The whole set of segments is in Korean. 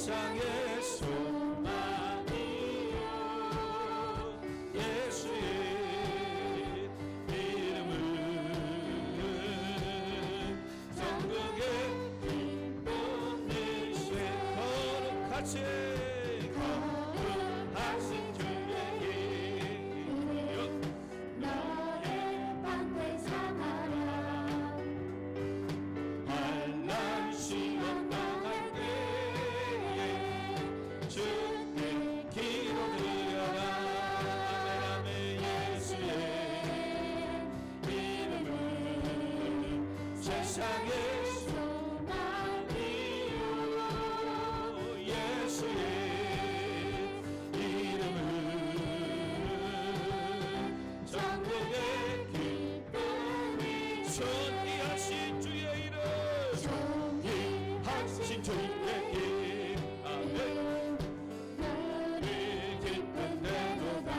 세상의 소망이요 예수의 이름은 전국의 기쁨 일세 거룩하신 주의 이름 너의 방패 삼아라 환난 시간 당할 때에 주께 기도드려라 아멘 예수의 이름은 세상의 소망이요 예수의 이름은 전국의 기쁨이 존귀하신 주의 이름 존귀하신 주의 이름 아멘 우리 기쁜 대도다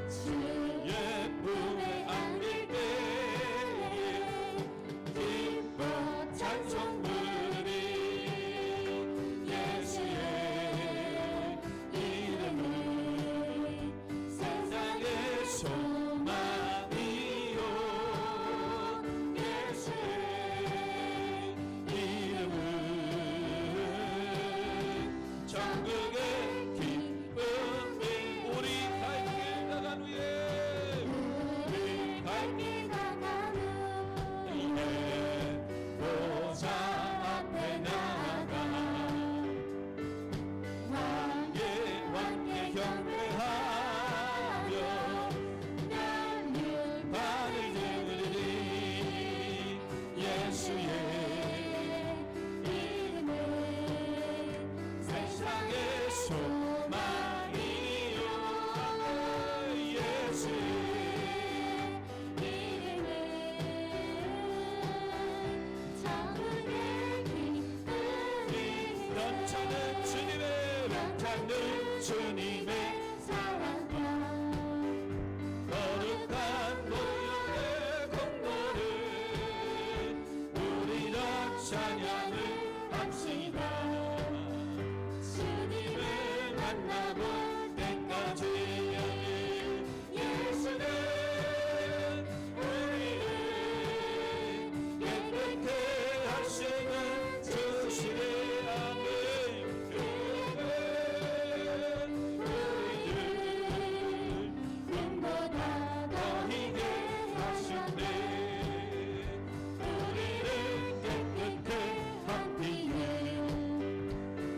주의 품에 안길 때에 기뻐 찬송 부르리 예수의 이름은 세상의 소망이요 예수의 이름은 전국의 기쁨이 우리 갈 길 나간 후에 우리 갈 길 나간 후에 보좌 앞에 나가 왕께 경배하며 멸류관을 들으리 예수의 이름은 세상의 소망이요 예수의 이름은 전국의 기쁨이 넘치는 주님의 사랑과 거룩한 노력의 공로를 우리 다 찬양을 합시다 주님을 만나볼 때까지 예수는 우리를 깨끗게 하시는 주시네 아멘 우리를 눈보다 더 희게 하셨네 우리를 깨끗게 하기에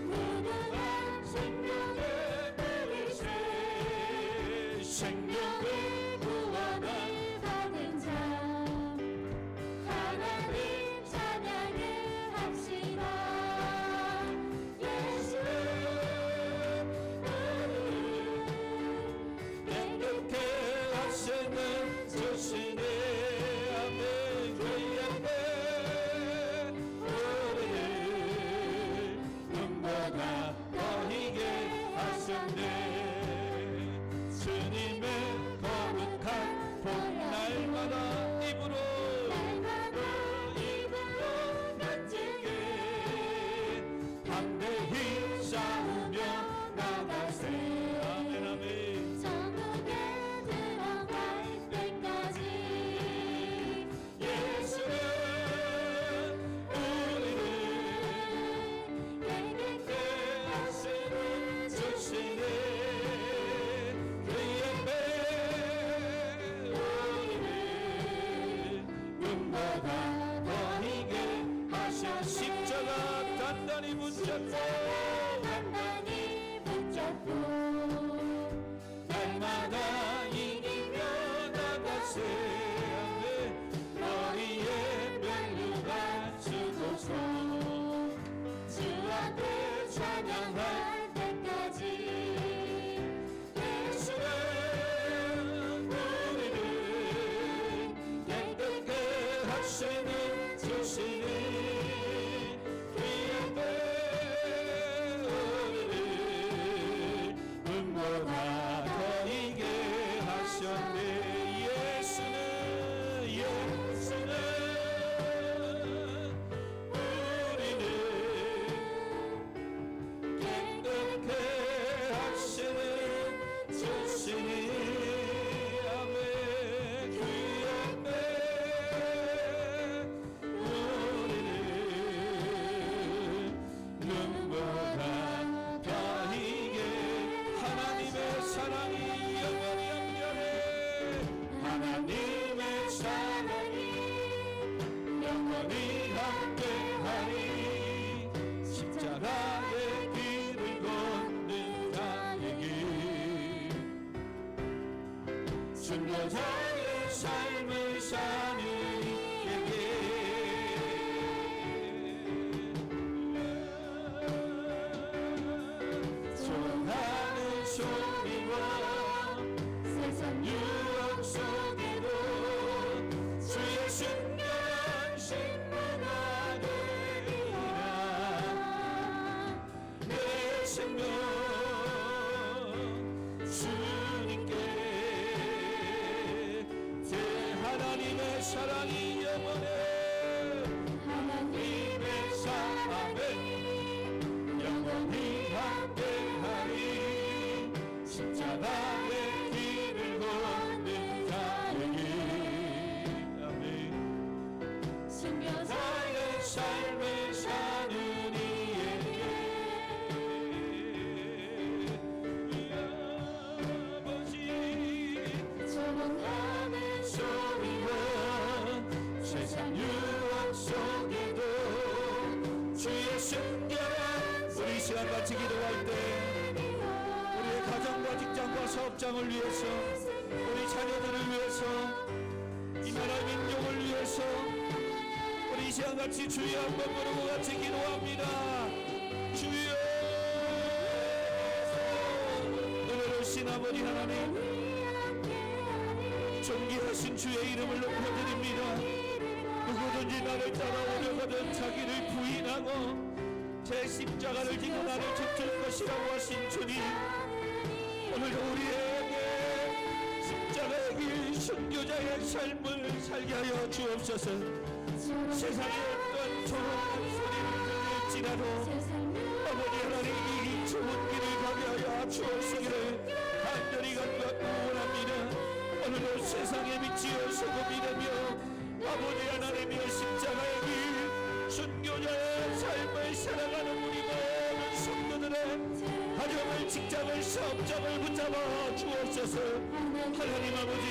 무궁한 생명의 빛이세 생명을 구원한 받은 자 하나님 찬양을 합시다 예수는 우리를 깨끗게 하시는 주시네 아멘 그의 우리를 눈보다 더 희게 하셨네 주님의 거룩한 복 날마다 입으로 던지게 담대히 싸우며 나가세 아멘 아멘 천국에 들어갈 때까지 예수는 우리를 깨끗게 하시는 주시네 그의 우리를 눈보다 더 희게 하셔 십자가 단단히 붙잡고 단단히 붙잡고 날마다 이기며 나가세 아멘 머리에 멜루가 주고서 주 앞에 찬양할 때까지 예수는 우리를 깨끗게 하시는 주시니 귀한 우리를 눈보다 더 이게 순교자의 삶을 사는 이에게 소원하는 소리와 세상 유혹 속에도 주의 순결한 신부가 되리라. 내 생명 주님께 하나님의 사랑이 영원해 하나님의 사랑에 영원히 함께하리. 십자가의 길을 걷는 자에게 아멘. 순교자의 삶을 사는 이에게 이 아버지 조롱하는 소리와 세상 유혹 속에도 주의 순결한 우리 시간 같이 기도할 때 우리의 가정과 직장과 사업장을 위해서 우리 자녀들을 위해서 이 나라 민족을 위해서 우리 이 시간 같이 주여 한번 부르고 같이 기도합니다. 주여 은혜로우신 아버지 하나님 존귀하신 주의 이름을 높여드립니다. 누구든지 나를 따라오려거든 자기를 부인하고 제 십자가를 지고 나를 쫓을 것이라고 하신 주님, 오늘도 우리에게 십자가의 길 순교자의 삶을 살게 하여 주옵소서. 세상에 어떤 조롱한 소리를 들을지라도 아버지 하나님 이 좋은 길을 가게 하여 주옵시기를 간절히 간구하고 원합니다. 오늘도 세상에 미치어 소금이 되며 아버지 하나님의 십자가의 길 순교자의 삶을 살아가는 우리 모든 성도들의 가정을 직장을 사업장을 붙잡아 주옵소서. 하나님 아버지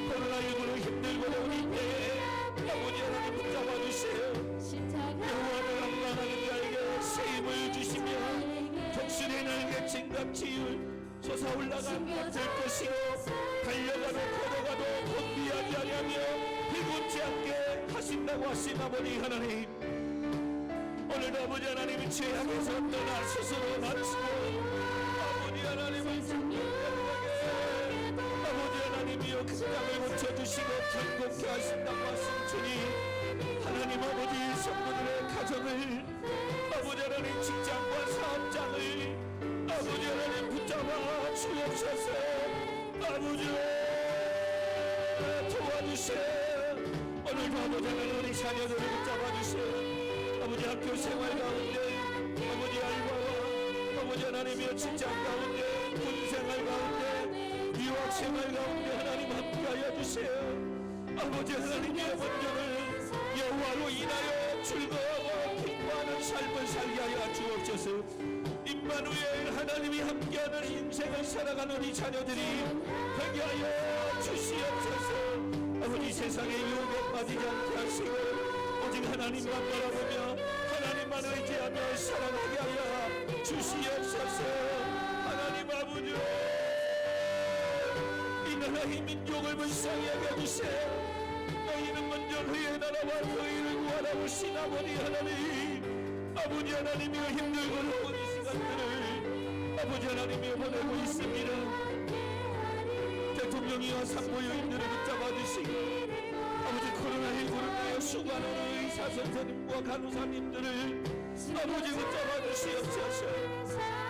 코로나19로 힘들고 어린 때에 아버지 하나님 붙잡아 주세요. 여호와를 원망하는 자에게 세임을 주시며 적신의 날개 징갑치유 솟아올라간 될 것이요 달려가도 걸어가도 곤비하지 아니하며 비웃지 않게 하신다고 하신 아버지 하나님, 오늘도 아버지 하나님이 죄악에서 떠나 스스로 낮추고 아버지 하나님을 정결하게 아버지 하나님이여 그 땅을 고쳐주시고 견고케 하신다고 하신 주님, 하나님 아버지 성도들의 가정을 아버지 하나님 직장과 사업장을 아버지 하나님 붙잡아 주옵소서. 아버지 도와주세요. 오늘도 아버지 하나님 우리 자녀들을 붙잡아 주세요. 아버지 학교 생활 가운데 아버지 알바와 아버지 하나님의 직장 가운데 군 생활 가운데 유학 생활 가운데 하나님 함께하여 주세요. 아버지 하나님의 본전을 여호와로 인하여 즐거워하고 기뻐하는 삶을 살게 하여 주옵소서. 임마누엘 하나님이 함께하는 인생을 살아가는 이 자녀들이 되게 하여 주시옵소서. 아버지 세상의 유혹에 빠지지 않게 하시고 오직 하나님만 바라보며 하나님만 의지하며 살아가게 하여 주시옵소서. 하나님 아버지 이 나라의 민족을 불쌍히 하게 해주세요. 너희는 먼저 그의 나라와 너희를 구하라 오신 아버지 하나님, 아버지 하나님이 힘들고 어려운 이 시간들을 아버지 하나님이 보내고 있습니다. 대통령이와 산부인들을 붙잡아 주시고 아버지 코로나19로 인하여 수많은 의사 선생님과 간호사님들을 아버지 붙잡아 주시옵소서.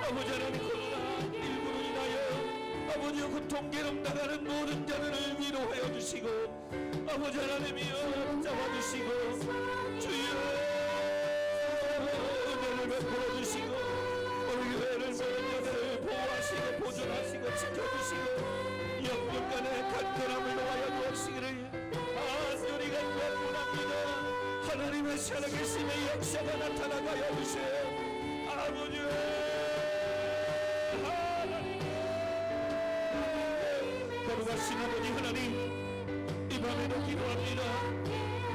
아버지 하나님 코로나19로 인하여 아버지 고통 괴롭 나가는 모든 자들을 위로하여 주시고 아버지 하나님이여 붙잡아 주시고 주여 은혜를 베풀어 주시고 우리 교회를 모든 자들을 보호하시고 보존하시고 지켜주시고 영육간의 간절함을 놓아여 주옵시기를 간절히 간구합니다. 하나님의 살아계심의 역사가 나타나게 하여 주세요. 아버지 하나님 거룩하신 아버지 하나님, 이 밤에도 기도합니다.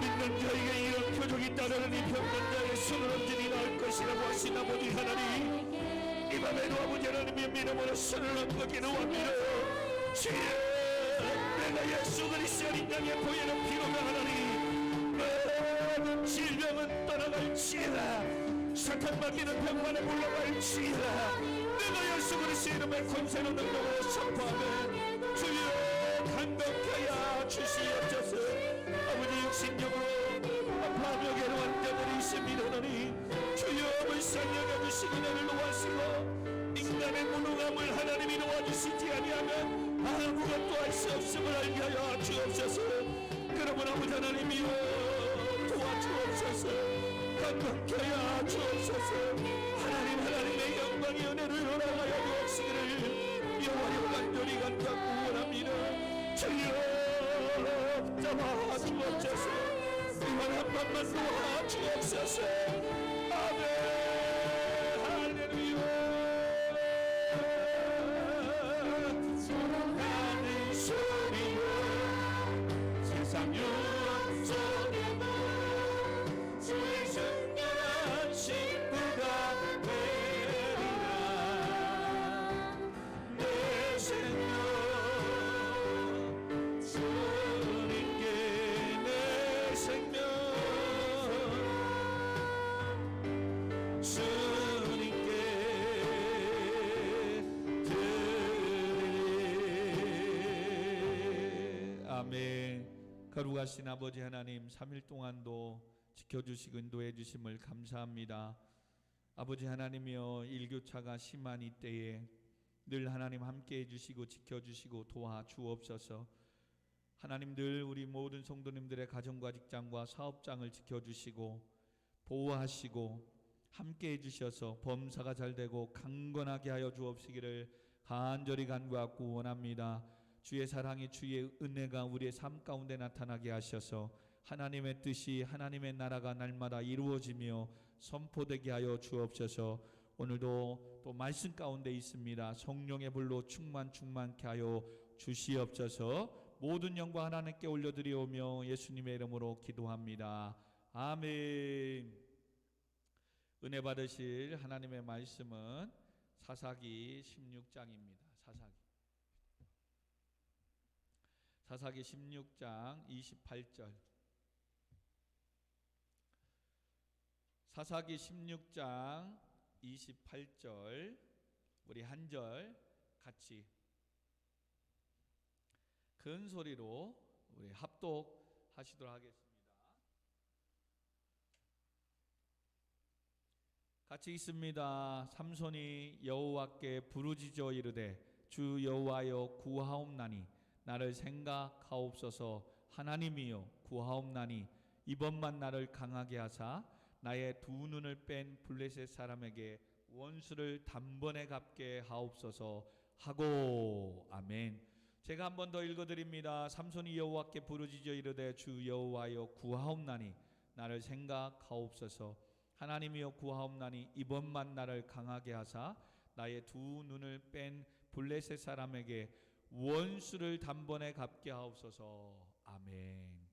믿는 자에게 이런 표적이 따르는 이 병든 자의 손을 얹으니 나을 것이라고 하신 아버지 하나님, 이 밤에도 아버지 하나님의 믿음으로 손을 얹고 기도합니다. 주여 내가 예수 그리스도 인간의 보혈의 피로 명하노니 모든 질병은 떠나갈지어다. 사탄 맡기는 병만에 물러갈지어다. 내가 예수 그리스도 이름의 권세로 능력으로 선포하면 주여 감격케 하여 주시옵소서. 아버지 육신적으로 아파하며 괴로운 자들이 있음이라노니 주여 불쌍히 여겨주시기를 도와주시고 인간의 무능함을 하나님이 도와주시지 아니하면 아무것도 할 수 없음을 알게 하여 주옵소서. 그러므로 아버지 하나님이여 도와주옵소서. 감격케 하여 주옵소서. 하나님의 영광의 은혜를 허락하여 주옵시기를 여호와여 간절히 간구하고 원합니다. 주여 잡아 주옵소서. 이번 한 번만 도와주옵소서. 아멘. 세상 유혹 속에 모 주의 승리한 신부가 되리라. 내 생명 주님께 내 생명 주님께 드리리. 아멘. 거룩하신 아버지 하나님, 3일 동안도 지켜주시고 인도해 주심을 감사합니다. 아버지 하나님이여, 일교차가 심한 이때에 늘 하나님 함께해 주시고 지켜주시고 도와주옵소서. 하나님 늘 우리 모든 성도님들의 가정과 직장과 사업장을 지켜주시고 보호하시고 함께해 주셔서 범사가 잘되고 강건하게 하여 주옵시기를 간절히 간구하고 원합니다. 주의 사랑이 주의 은혜가 우리의 삶 가운데 나타나게 하셔서 하나님의 뜻이 하나님의 나라가 날마다 이루어지며 선포되게 하여 주옵소서. 오늘도 또 말씀 가운데 있습니다. 성령의 불로 충만케 하여 주시옵소서. 모든 영광 하나님께 올려드리오며 예수님의 이름으로 기도합니다. 아멘. 은혜 받으실 하나님의 말씀은 사사기 16장입니다. 사사기 16장 28절. 사사기 16장 28절 우리 한 절 같이 큰 소리로 우리 합독하시도록 하겠습니다. 같이 있습니다. 삼손이 여호와께 부르짖어 이르되 주 여호와여 구하옵나니 나를 생각하옵소서. 하나님이여 구하옵나니 이번만 나를 강하게 하사 나의 두 눈을 뺀 블레셋 사람에게 원수를 단번에 갚게 하옵소서 하고. 아멘. 제가 한 번 더 읽어드립니다. 삼손이 여호와께 부르짖어 이르되 주 여호와여 구하옵나니 나를 생각하옵소서. 하나님이여 구하옵나니 이번만 나를 강하게 하사 나의 두 눈을 뺀 블레셋 사람에게 원수를 단번에 갚게 하옵소서. 아멘.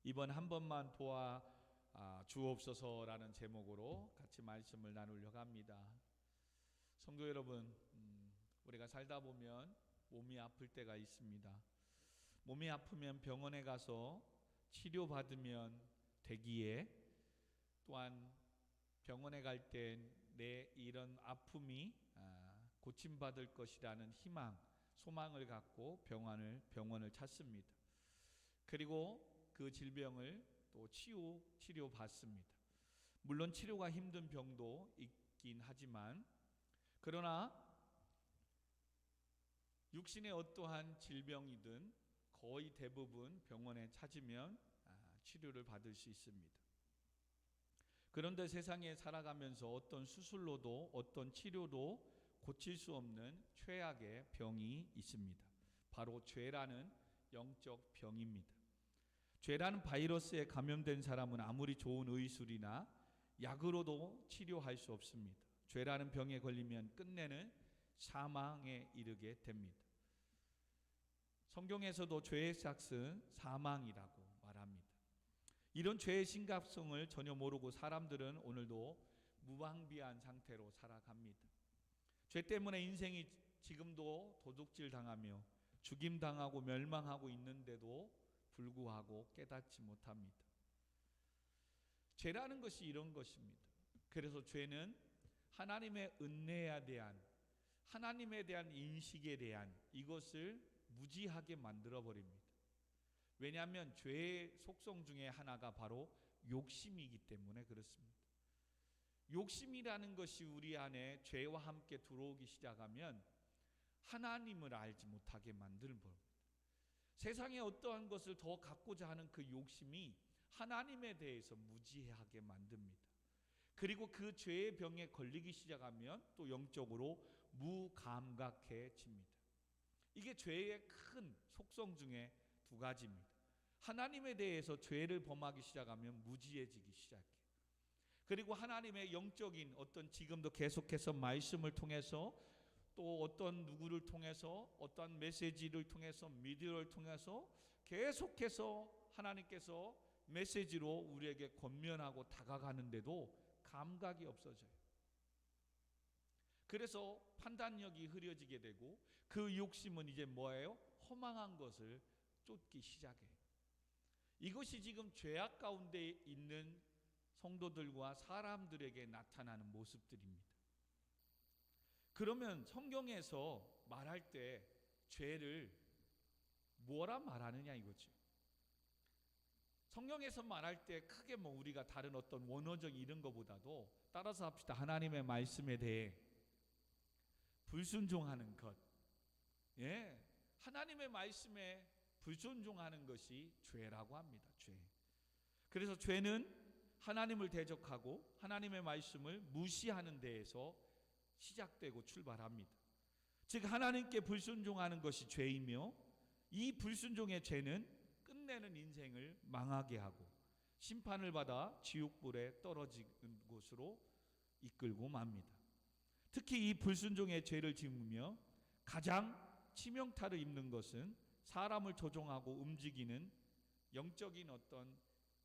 이번 한 번만 도와 주옵소서라는 제목으로 같이 말씀을 나누려고 합니다. 성도 여러분, 우리가 살다 보면 몸이 아플 때가 있습니다. 몸이 아프면 병원에 가서 치료받으면 되기에, 또한 병원에 갈 때 내 이런 아픔이 고침받을 것이라는 희망, 소망을 갖고 병원을 찾습니다. 그리고 그 질병을 또 치료받습니다. 물론 치료가 힘든 병도 있긴 하지만, 그러나 육신의 어떠한 질병이든 거의 대부분 병원에 찾으면 치료를 받을 수 있습니다. 그런데 세상에 살아가면서 어떤 수술로도 어떤 치료도 고칠 수 없는 최악의 병이 있습니다. 바로 죄라는 영적 병입니다. 죄라는 바이러스에 감염된 사람은 아무리 좋은 의술이나 약으로도 치료할 수 없습니다. 죄라는 병에 걸리면 끝내는 사망에 이르게 됩니다. 성경에서도 죄의 삭은 사망이라고 말합니다. 이런 죄의 심각성을 전혀 모르고 사람들은 오늘도 무방비한 상태로 살아갑니다. 죄 때문에 인생이 지금도 도둑질 당하며 죽임당하고 멸망하고 있는데도 불구하고 깨닫지 못합니다. 죄라는 것이 이런 것입니다. 그래서 죄는 하나님의 은혜에 대한, 하나님에 대한 인식에 대한 이것을 무지하게 만들어 버립니다. 왜냐하면 죄의 속성 중에 하나가 바로 욕심이기 때문에 그렇습니다. 욕심이라는 것이 우리 안에 죄와 함께 들어오기 시작하면 하나님을 알지 못하게 만드는 법입니다. 세상에 어떠한 것을 더 갖고자 하는 그 욕심이 하나님에 대해서 무지하게 만듭니다. 그리고 그 죄의 병에 걸리기 시작하면 또 영적으로 무감각해집니다. 이게 죄의 큰 속성 중에 두 가지입니다. 하나님에 대해서 죄를 범하기 시작하면 무지해지기 시작해요. 그리고 하나님의 영적인 어떤, 지금도 계속해서 말씀을 통해서 또 어떤 누구를 통해서 어떤 메시지를 통해서 미디어를 통해서 계속해서 하나님께서 메시지로 우리에게 권면하고 다가가는데도 감각이 없어져요. 그래서 판단력이 흐려지게 되고 그 욕심은 이제 뭐예요? 허망한 것을 쫓기 시작해요. 이것이 지금 죄악 가운데 있는 성도들과 사람들에게 나타나는 모습들입니다. 그러면 성경에서 말할 때 죄를 뭐라 말하느냐 이거죠. 성경에서 말할 때 크게 뭐 우리가 다른 어떤 원어적 이런 것보다도 따라서 합시다. 하나님의 말씀에 대해 불순종하는 것. 예, 하나님의 말씀에 불순종하는 것이 죄라고 합니다. 죄. 그래서 죄는 하나님을 대적하고 하나님의 말씀을 무시하는 데에서 시작되고 출발합니다. 즉 하나님께 불순종하는 것이 죄이며 이 불순종의 죄는 끝내는 인생을 망하게 하고 심판을 받아 지옥불에 떨어지는 곳으로 이끌고 맙니다. 특히 이 불순종의 죄를 지으며 가장 치명타를 입는 것은 사람을 조종하고 움직이는 영적인 어떤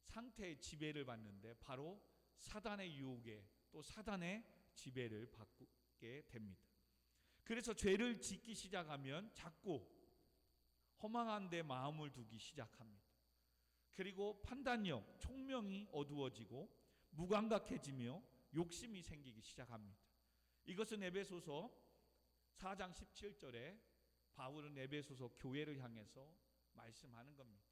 상태의 지배를 받는데 바로 사단의 유혹에 또 사단의 지배를 받게 됩니다. 그래서 죄를 짓기 시작하면 자꾸 허망한 데 마음을 두기 시작합니다. 그리고 판단력, 총명이 어두워지고 무감각해지며 욕심이 생기기 시작합니다. 이것은 에베소서 4장 17절에 바울은 에베소서 교회를 향해서 말씀하는 겁니다.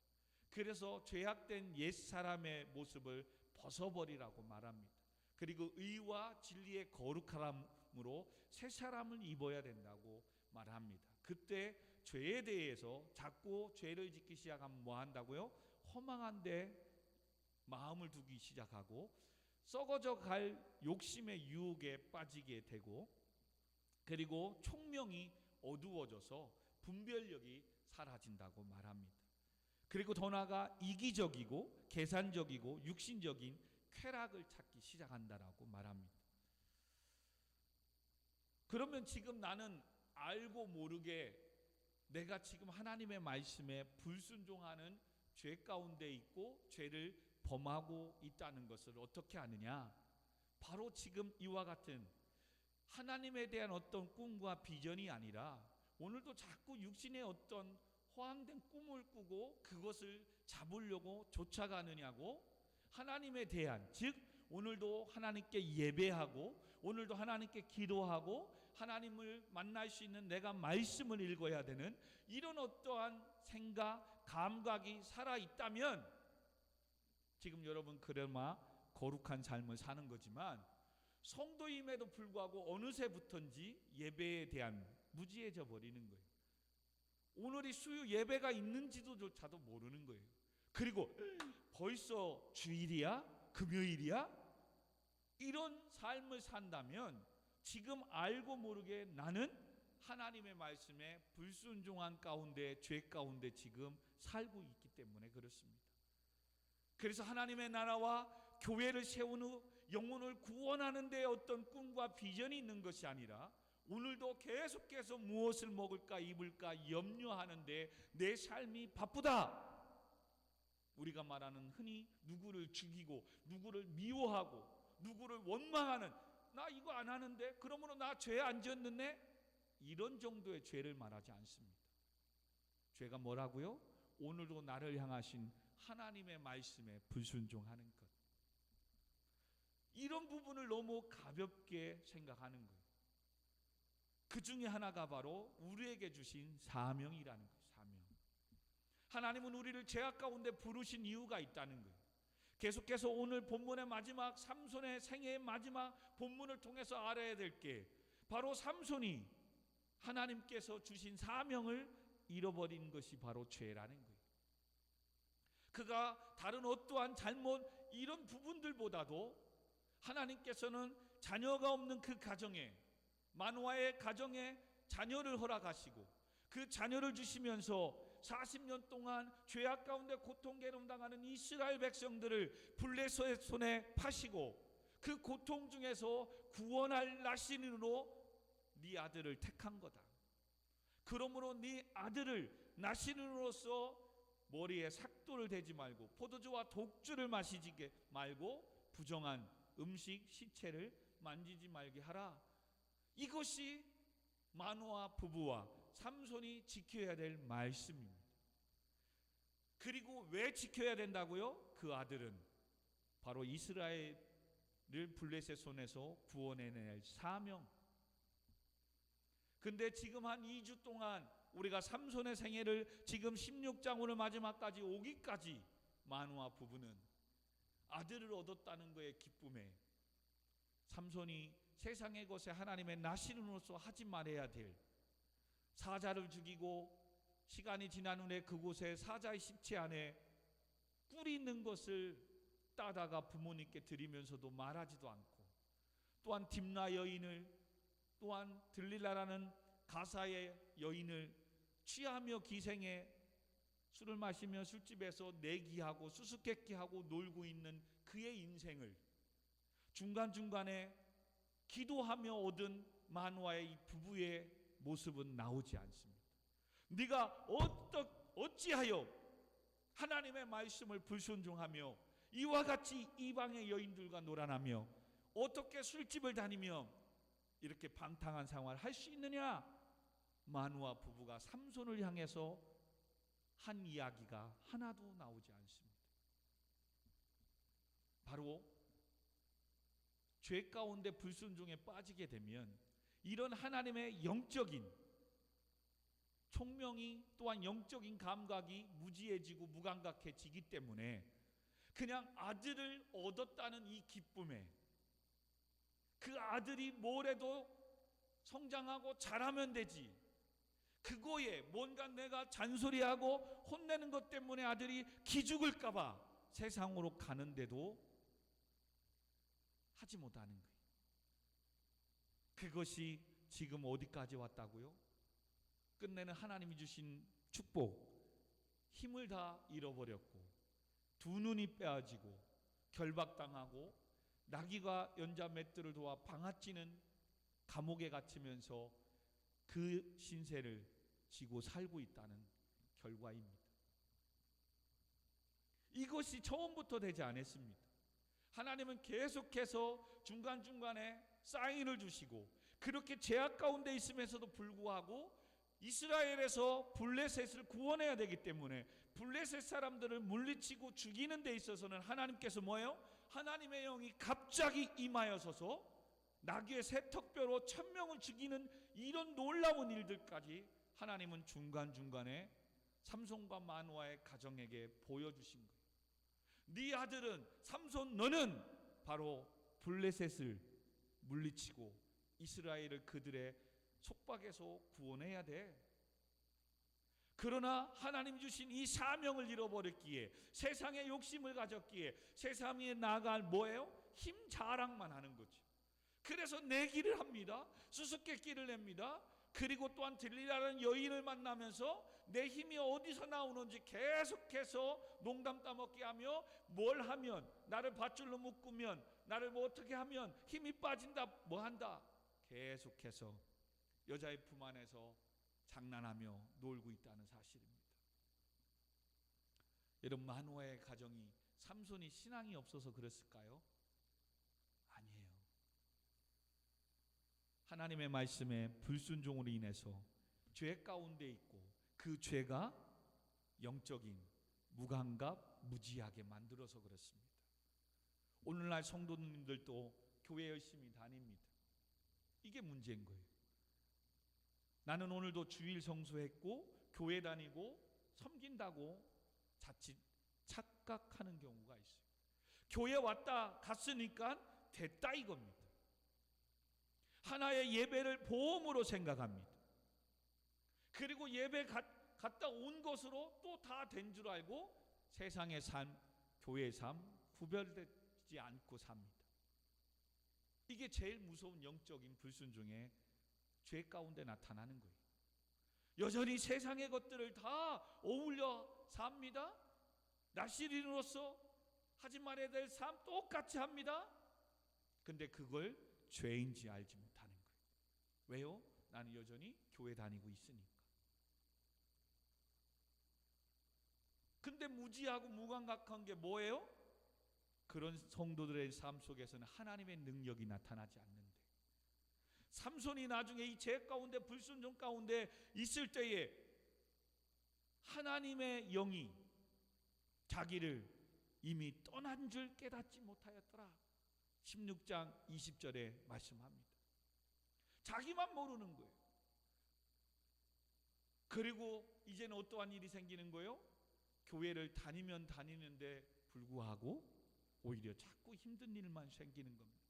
그래서 죄악된 옛사람의 모습을 벗어버리라고 말합니다. 그리고 의와 진리의 거룩함으로 새 사람을 입어야 된다고 말합니다. 그때 죄에 대해서 자꾸 죄를 짓기 시작하면 뭐 한다고요? 허망한 데 마음을 두기 시작하고 썩어져 갈 욕심의 유혹에 빠지게 되고 그리고 총명이 어두워져서 분별력이 사라진다고 말합니다. 그리고 더 나아가 이기적이고 계산적이고 육신적인 쾌락을 찾기 시작한다라고 말합니다. 그러면 지금 나는 알고 모르게 내가 지금 하나님의 말씀에 불순종하는 죄 가운데 있고 죄를 범하고 있다는 것을 어떻게 아느냐? 바로 지금 이와 같은 하나님에 대한 어떤 꿈과 비전이 아니라 오늘도 자꾸 육신의 어떤 허황된 꿈을 꾸고 그것을 잡으려고 쫓아가느냐고, 하나님에 대한, 즉 오늘도 하나님께 예배하고 오늘도 하나님께 기도하고 하나님을 만날 수 있는 내가 말씀을 읽어야 되는 이런 어떠한 생각, 감각이 살아있다면 지금 여러분 그나마 거룩한 삶을 사는 거지만 성도임에도 불구하고 어느새부턴지 예배에 대한 무지해져 버리는 거예요. 오늘이 수요 예배가 있는지조차도 모르는 거예요. 그리고 벌써 주일이야? 금요일이야? 이런 삶을 산다면 지금 알고 모르게 나는 하나님의 말씀에 불순종한 가운데, 죄 가운데 지금 살고 있기 때문에 그렇습니다. 그래서 하나님의 나라와 교회를 세운 후 영혼을 구원하는 데 어떤 꿈과 비전이 있는 것이 아니라 오늘도 계속해서 무엇을 먹을까 입을까 염려하는데 내 삶이 바쁘다. 우리가 말하는 흔히 누구를 죽이고 누구를 미워하고 누구를 원망하는, 나 이거 안 하는데 그러므로 나 죄 안 지었는데, 이런 정도의 죄를 말하지 않습니다. 죄가 뭐라고요? 오늘도 나를 향하신 하나님의 말씀에 불순종하는 것. 이런 부분을 너무 가볍게 생각하는 거예요. 그 중에 하나가 바로 우리에게 주신 사명이라는 거예요. 사명. 하나님은 우리를 죄악 가운데 부르신 이유가 있다는 거예요. 계속해서 오늘 본문의 마지막, 삼손의 생애의 마지막 본문을 통해서 알아야 될 게 바로 삼손이 하나님께서 주신 사명을 잃어버린 것이 바로 죄라는 거예요. 그가 다른 어떠한 잘못 이런 부분들보다도 하나님께서는 자녀가 없는 그 가정에, 마노아의 가정에 자녀를 허락하시고 그 자녀를 주시면서 40년 동안 죄악 가운데 고통 괴로움당하는 이스라엘 백성들을 블레셋의 손에 파시고 그 고통 중에서 구원할 나시린으로 네 아들을 택한 거다. 그러므로 네 아들을 나시린으로서 머리에 삭도를 대지 말고 포도주와 독주를 마시지 말고 부정한 음식 시체를 만지지 말게 하라. 이것이 마노아 부부와 삼손이 지켜야 될 말씀입니다. 그리고 왜 지켜야 된다고요? 그 아들은 바로 이스라엘을 블레셋 손에서 구원해낼 사명. 근데 지금 한 2주 동안 우리가 삼손의 생애를 지금 16장 오늘 마지막까지 오기까지 마노아 부부는 아들을 얻었다는 것의 기쁨에 삼손이 세상의 것에 하나님의 나시린으로서 하지 말아야 될 사자를 죽이고 시간이 지난 후에 그곳에 사자의 시체 안에 꿀이 있는 것을 따다가 부모님께 드리면서도 말하지도 않고, 또한 딥나 여인을, 또한 들릴라라는 가사의 여인을 취하며 기생해 술을 마시며 술집에서 내기하고 수수께끼하고 놀고 있는 그의 인생을 중간중간에 기도하며 얻은 마노아의 이 부부의 모습은 나오지 않습니다. 네가 어찌하여 하나님의 말씀을 불순종하며 이와 같이 이방의 여인들과 놀아나며 어떻게 술집을 다니며 이렇게 방탕한 생활을 할 수 있느냐? 마노아 부부가 삼손을 향해서 한 이야기가 하나도 나오지 않습니다. 바로 죄 가운데 불순종에 빠지게 되면 이런 하나님의 영적인 총명이, 또한 영적인 감각이 무지해지고 무감각해지기 때문에 그냥 아들을 얻었다는 이 기쁨에, 그 아들이 뭐래도 성장하고 자라면 되지, 그거에 뭔가 내가 잔소리하고 혼내는 것 때문에 아들이 기죽을까 봐 세상으로 가는데도 하지 못하는 거예요. 그것이 지금 어디까지 왔다고요? 끝내는 하나님이 주신 축복, 힘을 다 잃어버렸고 두 눈이 빼어지고 결박당하고 나귀가 연자 맷들을 도와 방아찌는 감옥에 갇히면서 그 신세를 지고 살고 있다는 결과입니다. 이것이 처음부터 되지 않았습니다. 하나님은 계속해서 중간중간에 사인을 주시고 그렇게 죄악 가운데 있으면서도 불구하고 이스라엘에서 블레셋을 구원해야 되기 때문에 블레셋 사람들을 물리치고 죽이는 데 있어서는 하나님께서 뭐예요? 하나님의 영이 갑자기 임하여서서 나귀의 세턱뼈로 1000명을 죽이는 이런 놀라운 일들까지 하나님은 중간중간에 삼손과 마노아의 가정에게 보여주신 거예요. 네 아들은 삼손, 너는 바로 블레셋을 물리치고 이스라엘을 그들의 속박에서 구원해야 돼. 그러나 하나님 주신 이 사명을 잃어버렸기에, 세상의 욕심을 가졌기에 세상에 나갈 뭐예요? 힘 자랑만 하는 거죠. 그래서 내기를 합니다. 수수께끼를 냅니다. 그리고 또한 들리라는 여인을 만나면서 내 힘이 어디서 나오는지 계속해서 농담 따먹게 하며, 뭘 하면, 나를 밧줄로 묶으면, 나를 뭐 어떻게 하면 힘이 빠진다, 뭐 한다, 계속해서 여자의 품 안에서 장난하며 놀고 있다는 사실입니다. 여러분, 마노아의 가정이 삼손이 신앙이 없어서 그랬을까요? 아니에요. 하나님의 말씀에 불순종으로 인해서 죄 가운데 있고 그 죄가 영적인 무감각, 무지하게 만들어서 그렇습니다. 오늘날 성도님들도 교회 열심히 다닙니다. 이게 문제인 거예요. 나는 오늘도 주일 성수했고 교회 다니고 섬긴다고 자칫 착각하는 경우가 있어요. 교회 왔다 갔으니까 됐다 이겁니다. 하나의 예배를 보험으로 생각합니다. 그리고 예배 갔다 온 것으로 또 다 된 줄 알고 세상의 삶, 교회의 삶 구별되지 않고 삽니다. 이게 제일 무서운 영적인 불순종의 죄 가운데 나타나는 거예요. 여전히 세상의 것들을 다 어울려 삽니다. 나시린으로서 하지 말아야 될 삶 똑같이 합니다. 근데 그걸 죄인지 알지 못하는 거예요. 왜요? 나는 여전히 교회 다니고 있으니까. 근데 무지하고 무감각한 게 뭐예요? 그런 성도들의 삶 속에서는 하나님의 능력이 나타나지 않는데, 삼손이 나중에 이 죄 가운데 불순종 가운데 있을 때에 하나님의 영이 자기를 이미 떠난 줄 깨닫지 못하였더라. 16장 20절에 말씀합니다. 자기만 모르는 거예요. 그리고 이제는 어떠한 일이 생기는 거예요? 교회를 다니면 다니는데 불구하고 오히려 자꾸 힘든 일만 생기는 겁니다.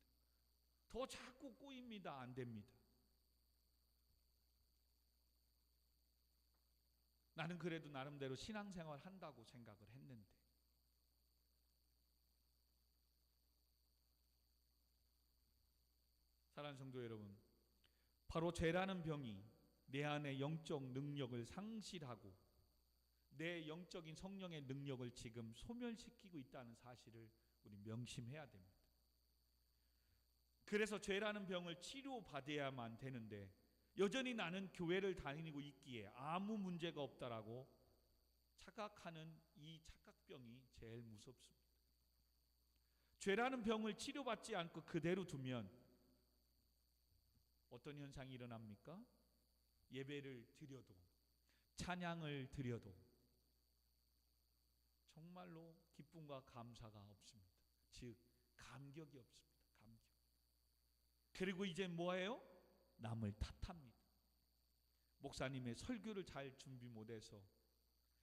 더 자꾸 꼬입니다. 안 됩니다. 나는 그래도 나름대로 신앙생활 한다고 생각을 했는데, 사랑하는 성도 여러분, 바로 죄라는 병이 내 안의 영적 능력을 상실하고 내 영적인 성령의 능력을 지금 소멸시키고 있다는 사실을 우리 명심해야 됩니다. 그래서 죄라는 병을 치료받아야만 되는데 여전히 나는 교회를 다니고 있기에 아무 문제가 없다라고 착각하는 이 착각병이 제일 무섭습니다. 죄라는 병을 치료받지 않고 그대로 두면 어떤 현상이 일어납니까? 예배를 드려도, 찬양을 드려도 정말로 기쁨과 감사가 없습니다. 즉 감격이 없습니다. 감격. 그리고 이제 뭐예요? 남을 탓합니다. 목사님의 설교를 잘 준비 못해서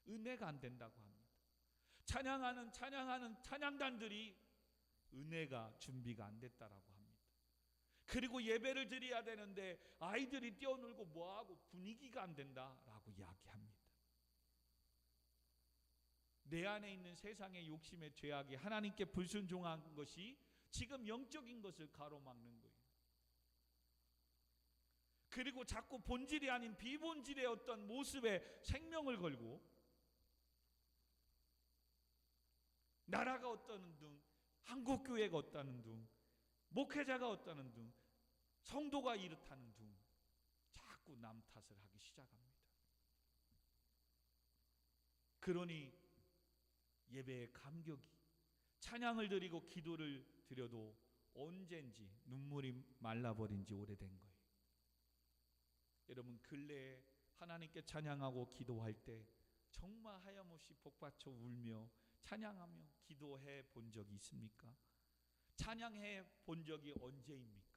은혜가 안 된다고 합니다. 찬양하는 찬양단들이 은혜가 준비가 안 됐다라고 합니다. 그리고 예배를 드려야 되는데 아이들이 뛰어놀고 뭐하고 분위기가 안 된다라고 이야기합니다. 내 안에 있는 세상의 욕심의 죄악이 하나님께 불순종한 것이 지금 영적인 것을 가로막는 거예요. 그리고 자꾸 본질이 아닌 비본질의 어떤 모습에 생명을 걸고 나라가 어떠는 둥, 한국교회가 어떠는 둥, 목회자가 어떠는 둥, 성도가 이렇다는 둥 자꾸 남 탓을 하기 시작합니다. 그러니 예배의 감격이, 찬양을 드리고 기도를 드려도 언젠지 눈물이 말라버린 지 오래된 거예요. 여러분 근래에 하나님께 찬양하고 기도할 때 정말 하염없이 복받쳐 울며 찬양하며 기도해 본 적이 있습니까? 찬양해 본 적이 언제입니까?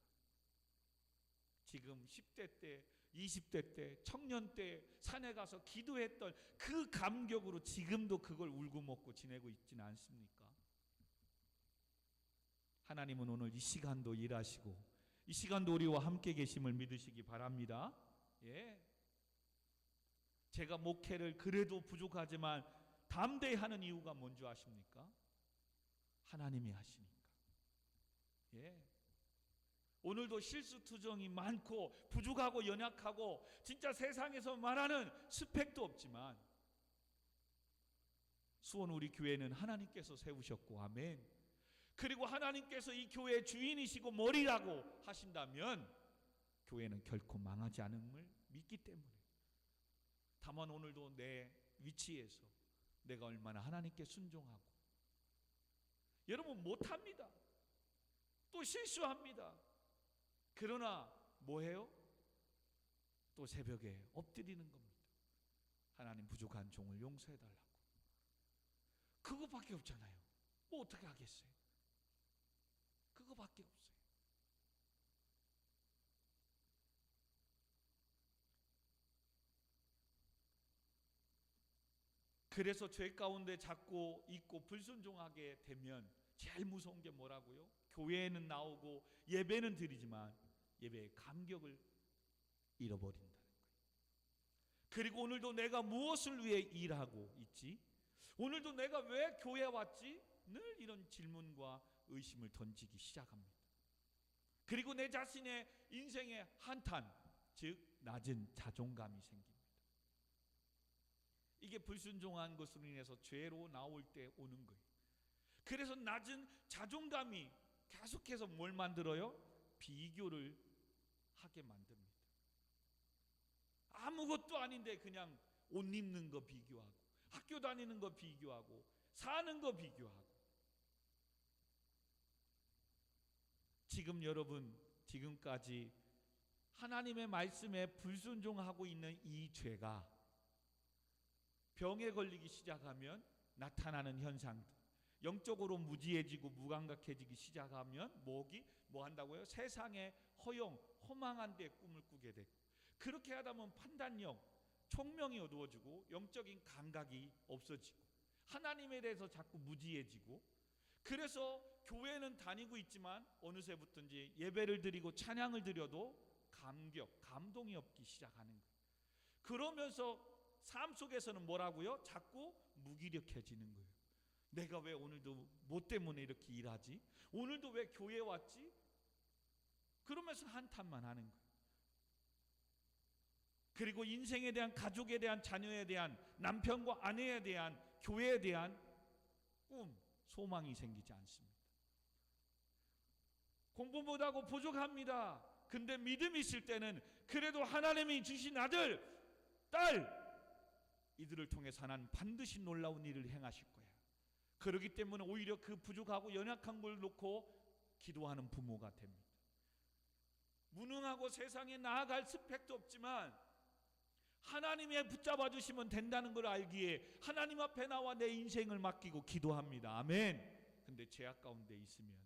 지금 10대 때, 20대 때, 청년 때 산에 가서 기도했던 그 감격으로 지금도 그걸 울고 먹고 지내고 있지는 않습니까? 하나님은 오늘 이 시간도 일하시고 이 시간도 우리와 함께 계심을 믿으시기 바랍니다. 예. 제가 목회를 그래도 부족하지만 담대히 하는 이유가 뭔지 아십니까? 하나님이 하시니까. 예. 오늘도 실수투정이 많고 부족하고 연약하고 진짜 세상에서 말하는 스펙도 없지만 수원 우리 교회는 하나님께서 세우셨고, 아멘. 그리고 하나님께서 이 교회의 주인이시고 머리라고 하신다면 교회는 결코 망하지 않음을 믿기 때문에, 다만 오늘도 내 위치에서 내가 얼마나 하나님께 순종하고, 여러분 못합니다. 또 실수합니다. 그러나 뭐해요? 또 새벽에 엎드리는 겁니다. 하나님 부족한 종을 용서해달라고. 그거밖에 없잖아요. 뭐 어떻게 하겠어요? 그거밖에 없어요. 그래서 죄 가운데 자꾸 있고 불순종하게 되면 제일 무서운 게 뭐라고요? 교회에는 나오고 예배는 드리지만 예배의 감격을 잃어버린다는 거예요. 그리고 오늘도 내가 무엇을 위해 일하고 있지? 오늘도 내가 왜 교회에 왔지? 늘 이런 질문과 의심을 던지기 시작합니다. 그리고 내 자신의 인생의 한탄, 즉 낮은 자존감이 생깁니다. 이게 불순종한 것으로 인해서 죄로 나올 때 오는 거예요. 그래서 낮은 자존감이 계속해서 뭘 만들어요? 비교를 하게 만듭니다. 아무것도 아닌데 그냥 옷 입는 거 비교하고, 학교 다니는 거 비교하고, 사는 거 비교하고. 지금 여러분, 지금까지 하나님의 말씀에 불순종하고 있는 이 죄가 병에 걸리기 시작하면 나타나는 현상들, 영적으로 무지해지고 무감각해지기 시작하면 뭐 한다고요? 세상의 허망한 데 꿈을 꾸게 되고, 그렇게 하다 보면 판단력, 총명이 어두워지고 영적인 감각이 없어지고 하나님에 대해서 자꾸 무지해지고, 그래서 교회는 다니고 있지만 어느새부터인지 예배를 드리고 찬양을 드려도 감동이 없기 시작하는 거예요. 그러면서 삶 속에서는 뭐라고요? 자꾸 무기력해지는 거예요. 내가 왜 오늘도 뭐 때문에 이렇게 일하지? 오늘도 왜 교회에 왔지? 그러면서 한탄만 하는 거예요. 그리고 인생에 대한, 가족에 대한, 자녀에 대한, 남편과 아내에 대한, 교회에 대한 꿈, 소망이 생기지 않습니다. 공부 못하고 부족합니다. 근데 믿음이 있을 때는 그래도 하나님이 주신 아들, 딸, 이들을 통해서 하나님 반드시 놀라운 일을 행하실 거야. 그렇기 때문에 오히려 그 부족하고 연약한 걸 놓고 기도하는 부모가 됩니다. 무능하고 세상에 나아갈 스펙도 없지만 하나님의 붙잡아 주시면 된다는 걸 알기에 하나님 앞에 나와 내 인생을 맡기고 기도합니다. 아멘. 근데 죄악 가운데 있으면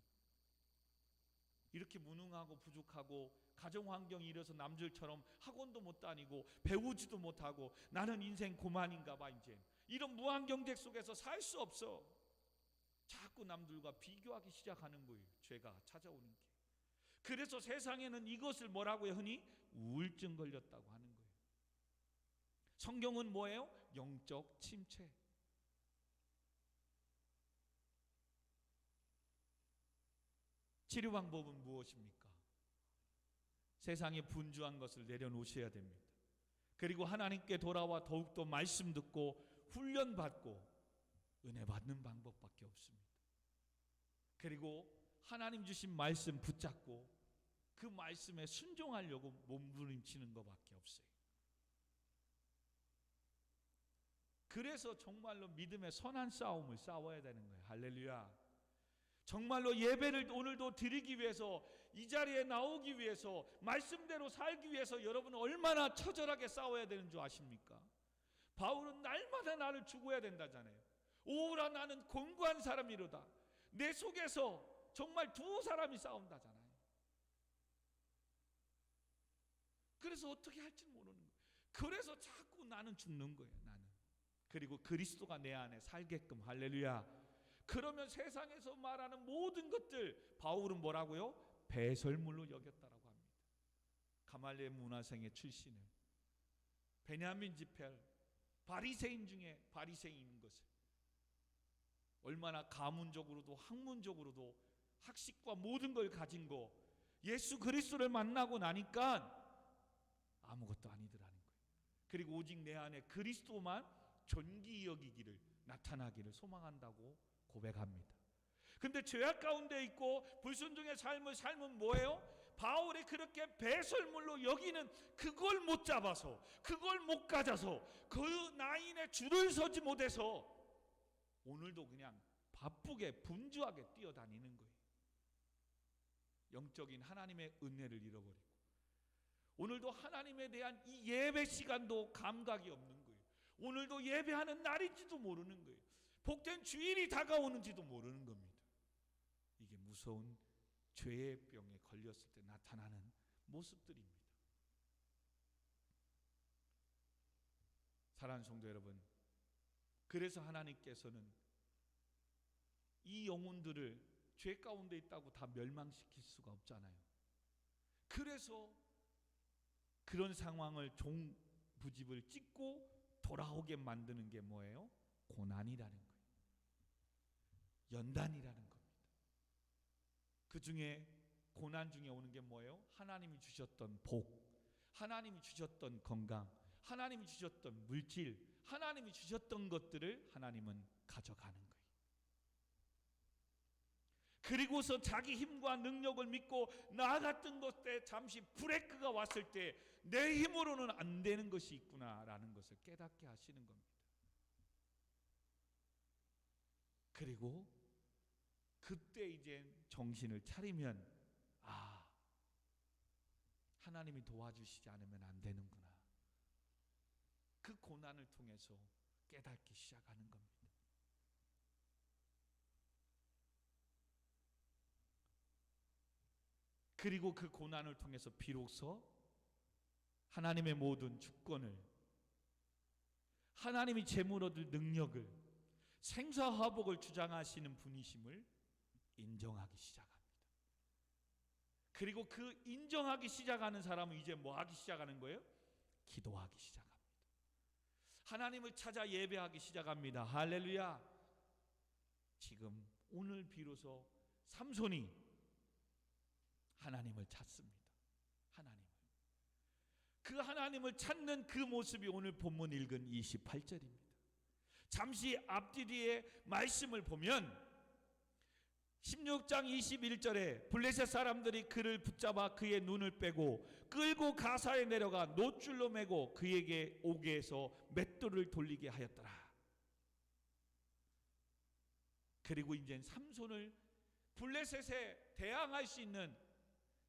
이렇게 무능하고 부족하고 가정 환경이 이래서 남들처럼 학원도 못 다니고 배우지도 못하고 나는 인생 고만인가 봐, 이제 이런 무한 경쟁 속에서 살 수 없어. 자꾸 남들과 비교하기 시작하는 거예요. 죄가 찾아오는 게. 그래서 세상에는 이것을 뭐라고요? 흔히 우울증 걸렸다고 하는 거예요. 성경은 뭐예요? 영적 침체. 치료 방법은 무엇입니까? 세상에 분주한 것을 내려놓으셔야 됩니다. 그리고 하나님께 돌아와 더욱더 말씀 듣고 훈련받고 은혜 받는 방법밖에 없습니다. 그리고 하나님 주신 말씀 붙잡고 그 말씀에 순종하려고 몸부림치는 것밖에 없어요. 그래서 정말로 믿음의 선한 싸움을 싸워야 되는 거예요. 할렐루야. 정말로 예배를 오늘도 드리기 위해서, 이 자리에 나오기 위해서, 말씀대로 살기 위해서 여러분은 얼마나 처절하게 싸워야 되는 줄 아십니까? 바울은 날마다 나를 죽어야 된다잖아요. 오라 나는 곤고한 사람이로다. 내 속에서 정말 두 사람이 싸운다잖아요. 그래서 어떻게 할지 모르는 거예요. 그래서 자꾸 나는 죽는 거예요. 나는. 그리고 그리스도가 내 안에 살게끔. 할렐루야. 그러면 세상에서 말하는 모든 것들, 바울은 뭐라고요? 배설물로 여겼다라고 합니다. 가말리엘 문화생의 출신은 베냐민 지폐 바리새인 중에 바리새인인 것을 얼마나 가문적으로도 학문적으로도 학식과 모든 걸 가진 거, 예수 그리스도를 만나고 나니까 아무것도 아니더라는 거예요. 그리고 오직 내 안에 그리스도만 존귀 여기기를, 나타나기를 소망한다고 고백합니다. 근데 죄악 가운데 있고 불순종의 삶을 살면 뭐예요? 바울이 그렇게 배설물로 여기는 그걸 못 잡아서, 그걸 못 가져서, 그 나인에 줄을 서지 못해서 오늘도 그냥 바쁘게 분주하게 뛰어다니는 거예요. 영적인 하나님의 은혜를 잃어버리고 오늘도 하나님에 대한 이 예배 시간도 감각이 없는 거예요. 오늘도 예배하는 날인지도 모르는 거예요. 복된 주일이 다가오는지도 모르는 겁니다. 이게 무서운 죄의 병에 걸렸을 때 나타나는 모습들입니다. 사랑하는 성도 여러분, 그래서 하나님께서는 이 영혼들을 죄 가운데 있다고 다 멸망시킬 수가 없잖아요. 그래서 그런 상황을 종부집을 찍고 돌아오게 만드는 게 뭐예요? 고난이라는 거예요. 연단이라는 겁니다. 그 중에 고난 중에 오는 게 뭐예요? 하나님이 주셨던 복, 하나님이 주셨던 건강, 하나님이 주셨던 물질, 하나님이 주셨던 것들을 하나님은 가져가는 거예요. 그리고서 자기 힘과 능력을 믿고 나아갔던 것에 잠시 브레이크가 왔을 때 내 힘으로는 안 되는 것이 있구나라는 것을 깨닫게 하시는 겁니다. 그리고 그때 이제 정신을 차리면 하나님이 도와주시지 않으면 안 되는구나. 그 고난을 통해서 깨닫기 시작하는 겁니다. 그리고 그 고난을 통해서 비로소 하나님의 모든 주권을, 하나님이 재물 얻을 능력을, 생사화복을 주장하시는 분이심을 인정하기 시작합니다. 그리고 그 인정하기 시작하는 사람은 이제 뭐 하기 시작하는 거예요? 기도하기 시작합니다. 하나님을 찾아 예배하기 시작합니다. 할렐루야. 지금 오늘 비로소 삼손이 하나님을 찾습니다. 그 하나님을 찾는 그 모습이 오늘 본문 읽은 28절입니다. 잠시 앞뒤의 말씀을 보면 16장 21절에 블레셋 사람들이 그를 붙잡아 그의 눈을 빼고 끌고 가사에 내려가 노줄로 매고 그에게 오게 해서 맷돌을 돌리게 하였더라. 그리고 이제 삼손을, 블레셋에 대항할 수 있는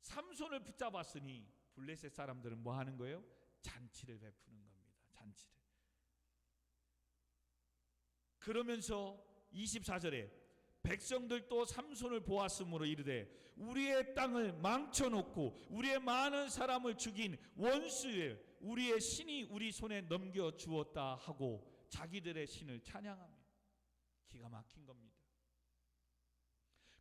삼손을 붙잡았으니 블레셋 사람들은 뭐 하는 거예요? 잔치를 베푸는 겁니다. 잔치를. 그러면서 24절에 백성들도 삼손을 보았으므로 이르되 우리의 땅을 망쳐놓고 우리의 많은 사람을 죽인 원수의 우리의 신이 우리 손에 넘겨 주었다 하고 자기들의 신을 찬양하며. 기가 막힌 겁니다.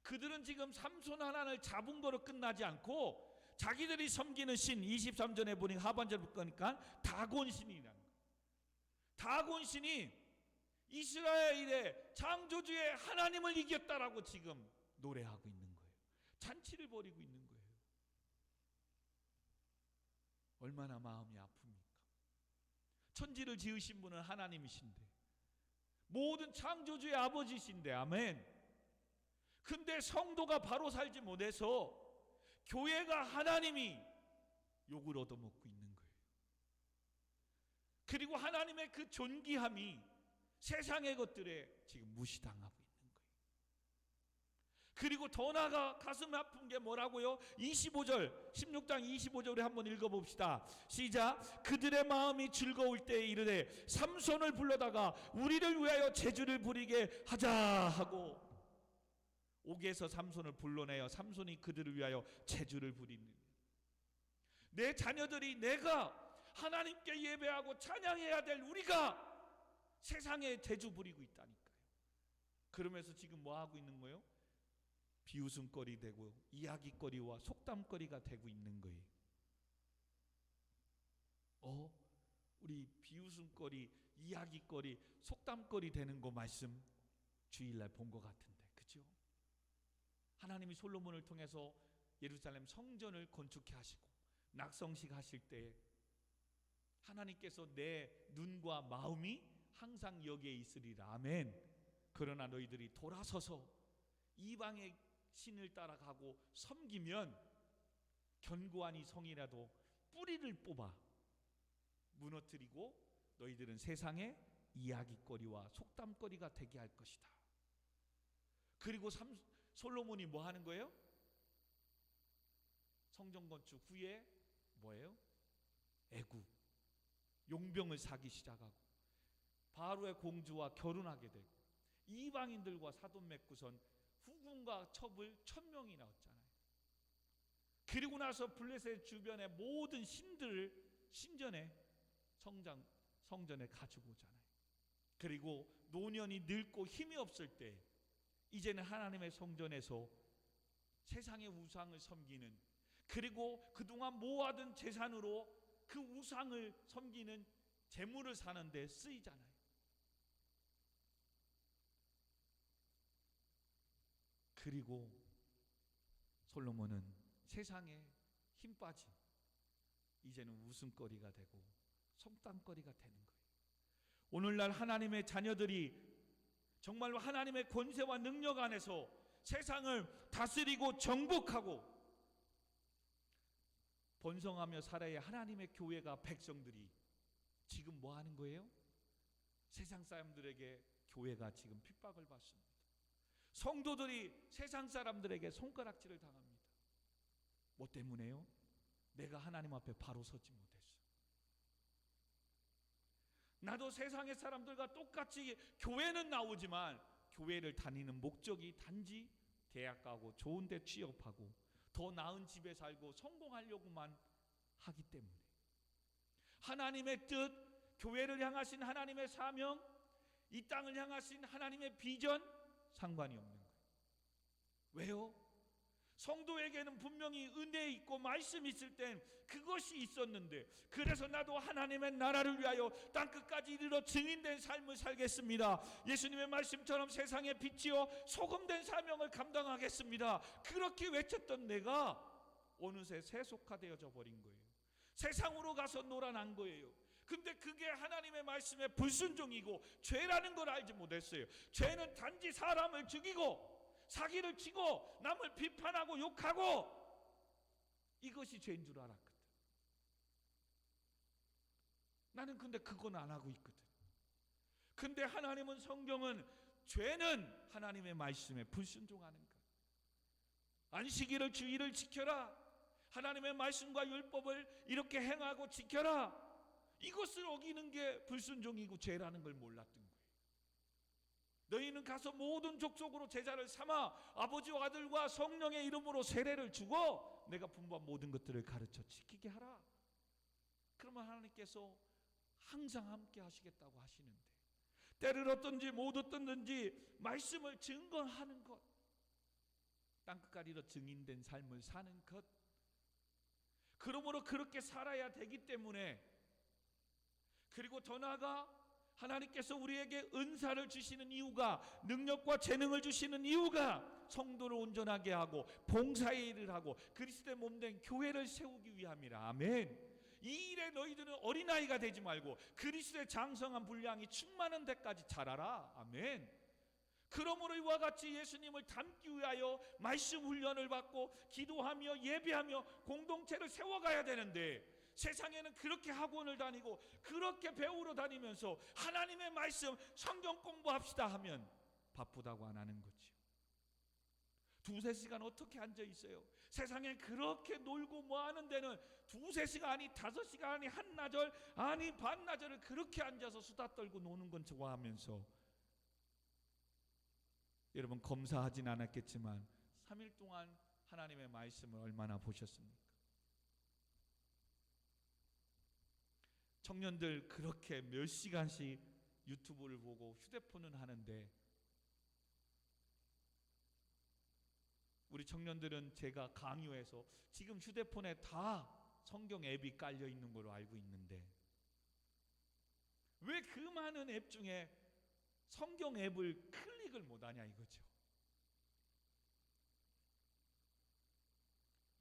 그들은 지금 삼손 하나를 잡은 거로 끝나지 않고 자기들이 섬기는 신, 23절에 보니 하반절 보니까 다곤신이라는 거예요. 다곤신이 이스라엘의 창조주의 하나님을 이겼다라고 지금 노래하고 있는 거예요. 잔치를 벌이고 있는 거예요. 얼마나 마음이 아픕니까? 천지를 지으신 분은 하나님이신데, 모든 창조주의 아버지신데, 아멘. 근데 성도가 바로 살지 못해서 교회가 하나님이 욕을 얻어먹고 있는 거예요. 그리고 하나님의 그 존귀함이 세상의 것들에 지금 무시당하고 있는 거예요. 그리고 더 나아가 가슴 아픈 게 뭐라고요? 25절, 16장 25절에 한번 읽어봅시다. 시작. 그들의 마음이 즐거울 때에 이르되 삼손을 불러다가 우리를 위하여 제주를 부리게 하자 하고 옥에서 삼손을 불러내어 삼손이 그들을 위하여 제주를 부리는. 내 자녀들이, 내가 하나님께 예배하고 찬양해야 될 우리가 세상에 제주 부리고 있다니까요. 그러면서 지금 뭐 하고 있는 거예요? 비웃음거리 되고 이야기거리와 속담거리가 되고 있는 거예요. 우리 비웃음거리, 이야기거리, 속담거리 되는 거 말씀 주일날 본 것 같은데, 그죠? 하나님이 솔로몬을 통해서 예루살렘 성전을 건축해 하시고 낙성식 하실 때 하나님께서 내 눈과 마음이 항상 여기에 있으리라. 아멘. 그러나 너희들이 돌아서서 이방의 신을 따라가고 섬기면 견고한 이 성이라도 뿌리를 뽑아 무너뜨리고 너희들은 세상의 이야기거리와 속담거리가 되게 할 것이다. 그리고 솔로몬이 뭐 하는 거예요? 성전 건축 후에 뭐예요? 애굽 용병을 사기 시작하고 바로의 공주와 결혼하게 되고 이방인들과 사돈 맺고선 후궁과 첩을 1000명이 나왔잖아요. 그리고 나서 블레셋 주변의 모든 신들을 신전에 성전에 가지고 오잖아요. 그리고 노년이 늙고 힘이 없을 때 이제는 하나님의 성전에서 세상의 우상을 섬기는, 그리고 그동안 모아둔 재산으로 그 우상을 섬기는 재물을 사는 데 쓰이잖아요. 그리고 솔로몬은 세상에 힘 빠진, 이제는 웃음거리가 되고 속담거리가 되는 거예요. 오늘날 하나님의 자녀들이 정말로 하나님의 권세와 능력 안에서 세상을 다스리고 정복하고 번성하며 살아야 하나님의 교회가, 백성들이 지금 뭐 하는 거예요? 세상 사람들에게 교회가 지금 핍박을 받습니다. 성도들이 세상 사람들에게 손가락질을 당합니다. 뭐 때문에요? 내가 하나님 앞에 바로 서지 못했어. 나도 세상의 사람들과 똑같이 교회는 나오지만 교회를 다니는 목적이 단지 대학 가고 좋은 데 취업하고 더 나은 집에 살고 성공하려고만 하기 때문에 하나님의 뜻, 교회를 향하신 하나님의 사명, 이 땅을 향하신 하나님의 비전 상관이 없는 거예요. 왜요? 성도에게는 분명히 은혜 있고 말씀 있을 땐 그것이 있었는데, 그래서 나도 하나님의 나라를 위하여 땅끝까지 이르러 증인된 삶을 살겠습니다. 예수님의 말씀처럼 세상의 빛이요 소금된 사명을 감당하겠습니다. 그렇게 외쳤던 내가 어느새 세속화되어져 버린 거예요. 세상으로 가서 놀아난 거예요. 근데 그게 하나님의 말씀에 불순종이고 죄라는 걸 알지 못했어요. 죄는 단지 사람을 죽이고 사기를 치고 남을 비판하고 욕하고 이것이 죄인 줄 알았거든. 나는 근데 그건 안 하고 있거든. 근데 하나님은, 성경은 죄는 하나님의 말씀에 불순종하는 것, 안식일을, 주일을 지켜라, 하나님의 말씀과 율법을 이렇게 행하고 지켜라, 이것을 어기는 게 불순종이고 죄라는 걸 몰랐던 거예요. 너희는 가서 모든 족속으로 제자를 삼아 아버지와 아들과 성령의 이름으로 세례를 주고 내가 분부한 모든 것들을 가르쳐 지키게 하라. 그러면 하나님께서 항상 함께 하시겠다고 하시는데, 때를 얻든지 못 얻든지 말씀을 증거하는 것, 땅끝까지로 증인된 삶을 사는 것, 그러므로 그렇게 살아야 되기 때문에, 그리고 더 나아가 하나님께서 우리에게 은사를 주시는 이유가, 능력과 재능을 주시는 이유가 성도를 온전하게 하고 봉사의 일을 하고 그리스도의 몸된 교회를 세우기 위함이라. 아멘. 이 일에 너희들은 어린아이가 되지 말고 그리스도의 장성한 분량이 충만한 데까지 자라라. 아멘. 그러므로 이와 같이 예수님을 닮기 위하여 말씀 훈련을 받고 기도하며 예배하며 공동체를 세워가야 되는데, 세상에는 그렇게 학원을 다니고 그렇게 배우러 다니면서 하나님의 말씀, 성경 공부합시다 하면 바쁘다고 안 하는 거죠. 2-3시간 어떻게 앉아 있어요? 세상에 그렇게 놀고 뭐 하는 데는 2-3시간이 5시간이 한나절 아니 반나절을 그렇게 앉아서 수다 떨고 노는 건 좋아하면서, 여러분 검사하진 않았겠지만 3일 동안 하나님의 말씀을 얼마나 보셨습니까? 청년들 그렇게 몇 시간씩 유튜브를 보고 휴대폰은 하는데, 우리 청년들은 제가 강요해서 지금 휴대폰에 다 성경 앱이 깔려 있는 걸로 알고 있는데, 왜 그 많은 앱 중에 성경 앱을 클릭을 못하냐 이거죠.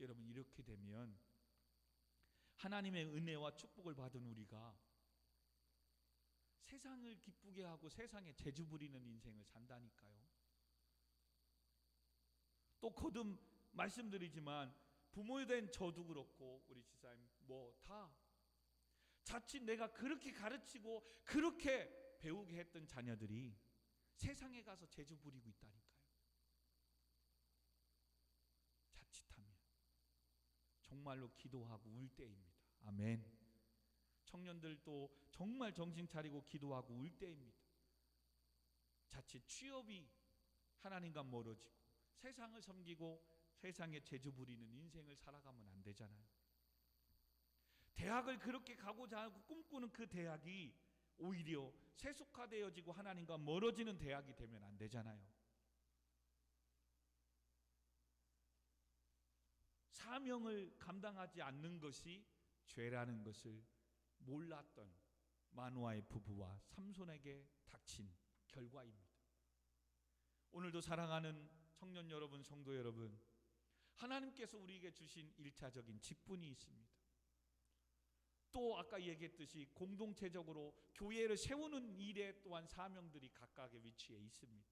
여러분, 이렇게 되면 하나님의 은혜와 축복을 받은 우리가 세상을 기쁘게 하고 세상에 재주 부리는 인생을 산다니까요. 또 거듭 말씀드리지만 부모 된 저도 그렇고 우리 지사님 뭐 다 자칫 내가 그렇게 가르치고 그렇게 배우게 했던 자녀들이 세상에 가서 재주 부리고 있다니까요. 자칫하면 정말로 기도하고 울 때입니다. 아멘. 청년들도 정말 정신 차리고 기도하고 울 때입니다. 자칫 취업이 하나님과 멀어지고 세상을 섬기고 세상에 재주 부리는 인생을 살아가면 안 되잖아요. 대학을 그렇게 가고자 하고 꿈꾸는 그 대학이 오히려 세속화되어지고 하나님과 멀어지는 대학이 되면 안 되잖아요. 사명을 감당하지 않는 것이 죄라는 것을 몰랐던 마노아의 부부와 삼손에게 닥친 결과입니다. 오늘도 사랑하는 청년 여러분, 성도 여러분, 하나님께서 우리에게 주신 1차적인 직분이 있습니다. 또 아까 얘기했듯이 공동체적으로 교회를 세우는 일에 또한 사명들이 각각의 위치에 있습니다.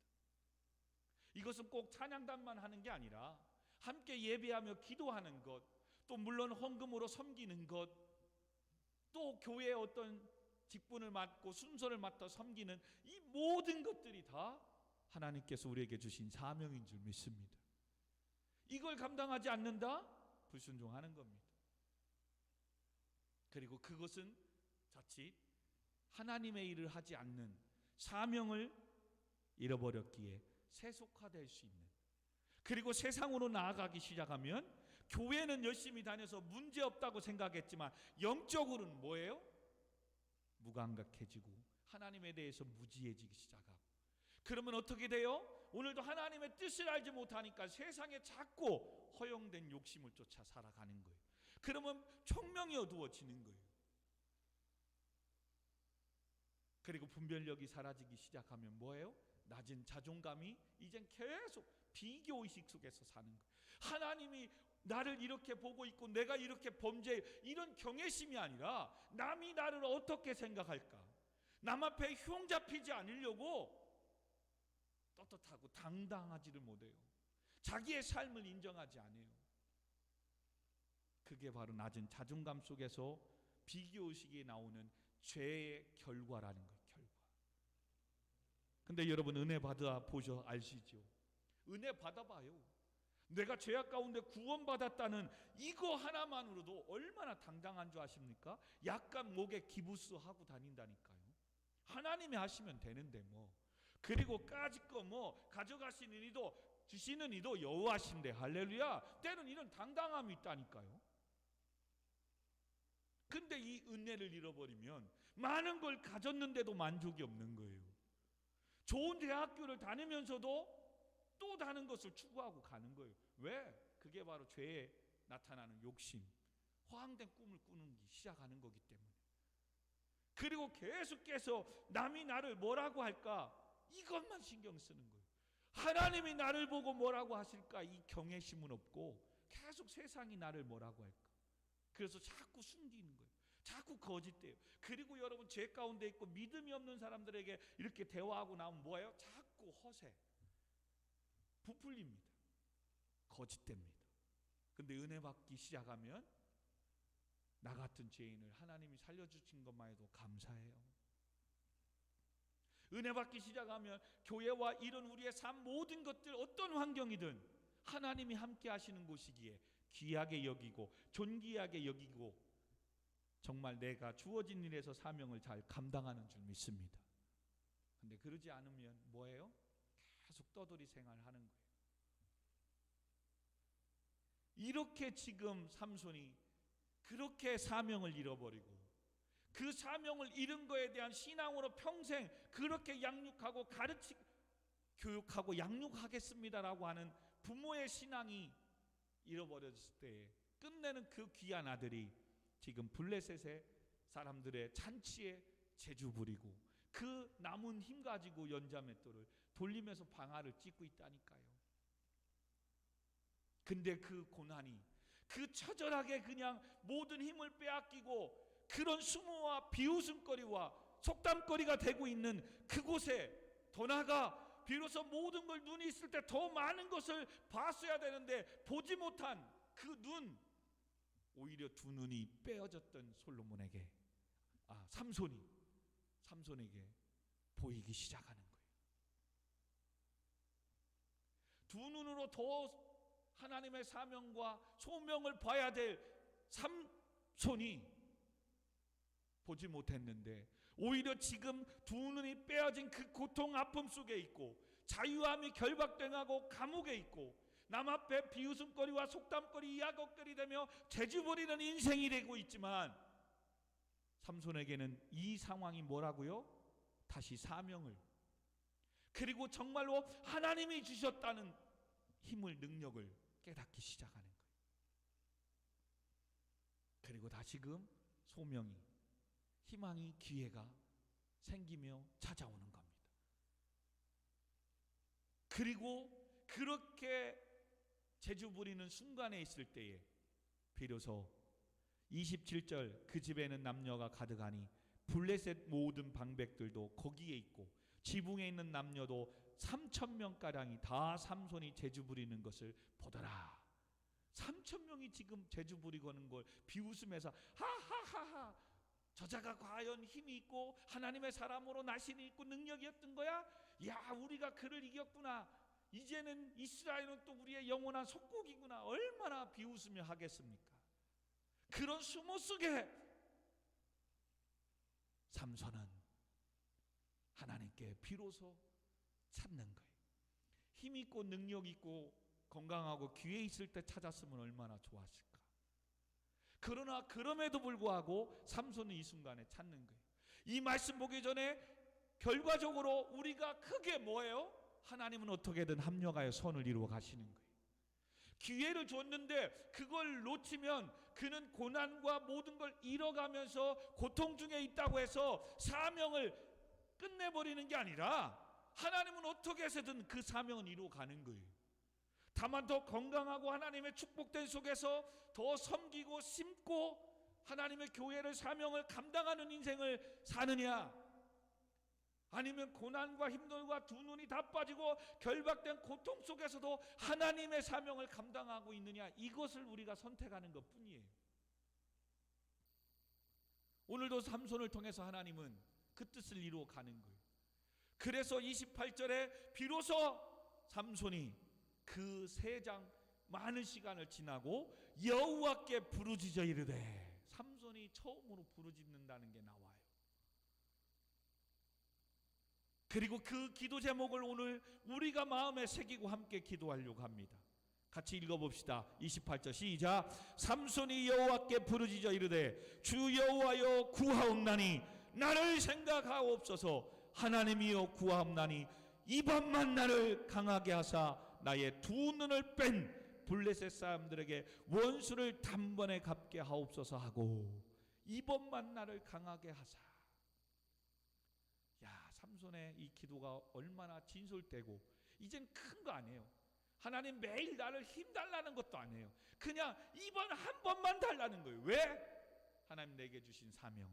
이것은 꼭 찬양단만 하는 게 아니라 함께 예배하며 기도하는 것, 또 물론 헌금으로 섬기는 것, 또 교회의 어떤 직분을 맡고 순서를 맡아 섬기는 이 모든 것들이 다 하나님께서 우리에게 주신 사명인 줄 믿습니다. 이걸 감당하지 않는다? 불순종하는 겁니다. 그리고 그것은 자칫 하나님의 일을 하지 않는 사명을 잃어버렸기에 세속화될 수 있는, 그리고 세상으로 나아가기 시작하면 교회는 열심히 다녀서 문제없다고 생각했지만 영적으로는 뭐예요? 무감각해지고 하나님에 대해서 무지해지기 시작하고, 그러면 어떻게 돼요? 오늘도 하나님의 뜻을 알지 못하니까 세상에 자꾸 허용된 욕심을 쫓아 살아가는 거예요. 그러면 총명이 어두워지는 거예요. 그리고 분별력이 사라지기 시작하면 뭐예요? 낮은 자존감이 이젠 계속 비교의식 속에서 사는 거예요. 하나님이 나를 이렇게 보고 있고 내가 이렇게 범죄해, 이런 경외심이 아니라 남이 나를 어떻게 생각할까, 남 앞에 흉 잡히지 않으려고 떳떳하고 당당하지를 못해요. 자기의 삶을 인정하지 않아요. 그게 바로 낮은 자존감 속에서 비교의식이 나오는 죄의 결과라는 거예요. 결과. 근데 여러분, 은혜 받아 보셔 아시죠? 은혜 받아봐요. 내가 죄악 가운데 구원받았다는 이거 하나만으로도 얼마나 당당한 줄 아십니까? 약간 목에 기부스 하고 다닌다니까요. 하나님이 하시면 되는데 뭐. 그리고 까짓 거 뭐 가져가시는 이도 주시는 이도 여호와신데, 할렐루야. 때는 이런 당당함이 있다니까요. 근데 이 은혜를 잃어버리면 많은 걸 가졌는데도 만족이 없는 거예요. 좋은 대학교를 다니면서도 또 다른 것을 추구하고 가는 거예요. 왜? 그게 바로 죄에 나타나는 욕심, 허황된 꿈을 꾸기 시작하는 거기 때문에. 그리고 계속해서 남이 나를 뭐라고 할까, 이것만 신경 쓰는 거예요. 하나님이 나를 보고 뭐라고 하실까, 이 경외심은 없고 계속 세상이 나를 뭐라고 할까. 그래서 자꾸 숨기는 거예요. 자꾸 거짓돼요. 그리고 여러분, 죄 가운데 있고 믿음이 없는 사람들에게 이렇게 대화하고 나면 뭐예요? 자꾸 허세, 부풀립니다. 거짓됩니다. 근데 은혜 받기 시작하면 나 같은 죄인을 하나님이 살려주신 것만 해도 감사해요. 은혜 받기 시작하면 교회와 이런 우리의 삶 모든 것들, 어떤 환경이든 하나님이 함께 하시는 곳이기에 귀하게 여기고 존귀하게 여기고, 정말 내가 주어진 일에서 사명을 잘 감당하는 줄 믿습니다. 근데 그러지 않으면 뭐예요? 계속 떠돌이 생활하는 거예요. 이렇게 지금 삼손이 그렇게 사명을 잃어버리고 그 사명을 잃은 거에 대한 신앙으로 평생 그렇게 양육하고 교육하고 양육하겠습니다라고 하는 부모의 신앙이 잃어버렸을 때 끝내는 그 귀한 아들이 지금 블레셋의 사람들의 잔치에 재주 부리고 그 남은 힘 가지고 연자맷돌을 돌리면서 방아를 찧고 있다니까요. 근데 그 고난이, 그 처절하게 그냥 모든 힘을 빼앗기고 그런 수모와 비웃음거리와 속담거리가 되고 있는 그곳에 더 나아가 비로소 모든 걸, 눈이 있을 때 더 많은 것을 봤어야 되는데 보지 못한 그 눈, 오히려 두 눈이 빼어졌던 삼손에게 보이기 시작하는 거예요. 두 눈으로 더 하나님의 사명과 소명을 봐야 될 삼손이 보지 못했는데 오히려 지금 두 눈이 빼어진 그 고통 아픔 속에 있고 자유함이 결박당하고 감옥에 있고 남 앞에 비웃음거리와 속담거리 이야기거리 되며 재주 부리는 인생이 되고 있지만 삼손에게는 이 상황이 뭐라고요? 다시 사명을, 그리고 정말로 하나님이 주셨다는 힘을, 능력을 깨닫기 시작하는 거예요. 그리고 다시금 소명이, 희망이, 기회가 생기며 찾아오는 겁니다. 그리고 그렇게 재주 부리는 순간에 있을 때에 비로소 27절 그 집에는 남녀가 가득하니 블레셋 모든 방백들도 거기에 있고 지붕에 있는 남녀도 3,000명가량이 다 삼손이 재주 부리는 것을 보더라. 3,000명이 지금 재주 부리고는 걸 비웃으면서 하하하하, 저자가 과연 힘이 있고 하나님의 사람으로 나신이 있고 능력이었던 거야? 야, 우리가 그를 이겼구나. 이제는 이스라엘은 또 우리의 영원한 속국이구나. 얼마나 비웃으며 하겠습니까? 그런 수모 속에 삼손은 하나님께 비로소 찾는 거예요. 힘 있고 능력 있고 건강하고 기회 있을 때 찾았으면 얼마나 좋았을까. 그러나 그럼에도 불구하고 삼손은 이 순간에 찾는 거예요. 이 말씀 보기 전에 결과적으로 우리가 크게 뭐예요? 하나님은 어떻게든 합력하여 선을 이루어 가시는 거예요. 기회를 줬는데 그걸 놓치면 그는 고난과 모든 걸 잃어가면서 고통 중에 있다고 해서 사명을 끝내버리는 게 아니라 하나님은 어떻게 해서든 그 사명은 이루어 가는 거예요. 다만 더 건강하고 하나님의 축복된 속에서 더 섬기고 심고 하나님의 교회를, 사명을 감당하는 인생을 사느냐, 아니면 고난과 힘들과 두 눈이 다 빠지고 결박된 고통 속에서도 하나님의 사명을 감당하고 있느냐, 이것을 우리가 선택하는 것뿐이에요. 오늘도 삼손을 통해서 하나님은 그 뜻을 이루어 가는 거예요. 그래서 28절에 비로소 삼손이 그 세 장 많은 시간을 지나고 여호와께 부르짖어 이르되, 삼손이 처음으로 부르짖는다는 게 나와요. 그리고 그 기도 제목을 오늘 우리가 마음에 새기고 함께 기도하려고 합니다. 같이 읽어봅시다. 28절 시작. 삼손이 여호와께 부르짖어 이르되 주 여호와여 구하옵나니 나를 생각하옵소서. 하나님이여 구하옵나니 이번만 나를 강하게 하사 나의 두 눈을 뺀 블레셋 사람들에게 원수를 단번에 갚게 하옵소서 하고, 이번만 나를 강하게 하사. 야, 삼손의 이 기도가 얼마나 진솔되고, 이젠 큰 거 아니에요. 하나님 매일 나를 힘 달라는 것도 아니에요. 그냥 이번 한 번만 달라는 거예요. 왜? 하나님 내게 주신 사명,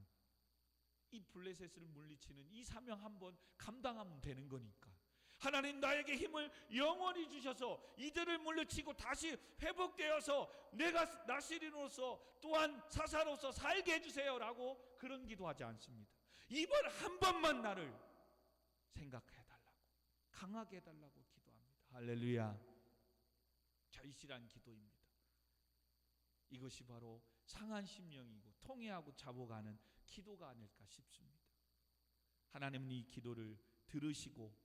이 블레셋을 물리치는 이 사명 한 번 감당하면 되는 거니까. 하나님 나에게 힘을 영원히 주셔서 이들을 물리치고 다시 회복되어서 내가 나시린으로서 또한 사사로서 살게 해주세요 라고 그런 기도하지 않습니다. 이번 한 번만 나를 생각해달라고, 강하게 해달라고 기도합니다. 할렐루야. 절실한 기도입니다. 이것이 바로 상한 심령이고 통회하고 자복하는 기도가 아닐까 싶습니다. 하나님은 이 기도를 들으시고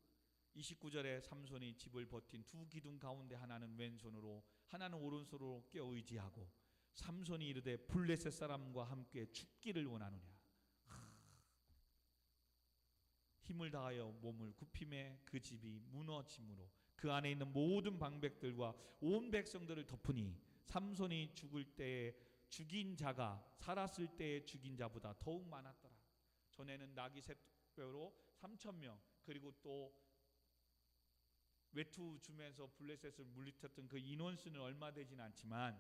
29절에 삼손이 집을 버틴 두 기둥 가운데 하나는 왼손으로 하나는 오른손으로 껴 의지하고, 삼손이 이르되 블레셋 사람과 함께 죽기를 원하느냐. 힘을 다하여 몸을 굽힘에 그 집이 무너짐으로 그 안에 있는 모든 방백들과 온 백성들을 덮으니 삼손이 죽을 때에 죽인 자가 살았을 때에 죽인 자보다 더욱 많았더라. 전에는 나귀 셋뼈로 3,000명, 그리고 또 외투 주면서 블레셋을 물리쳤던 그 인원수는 얼마 되진 않지만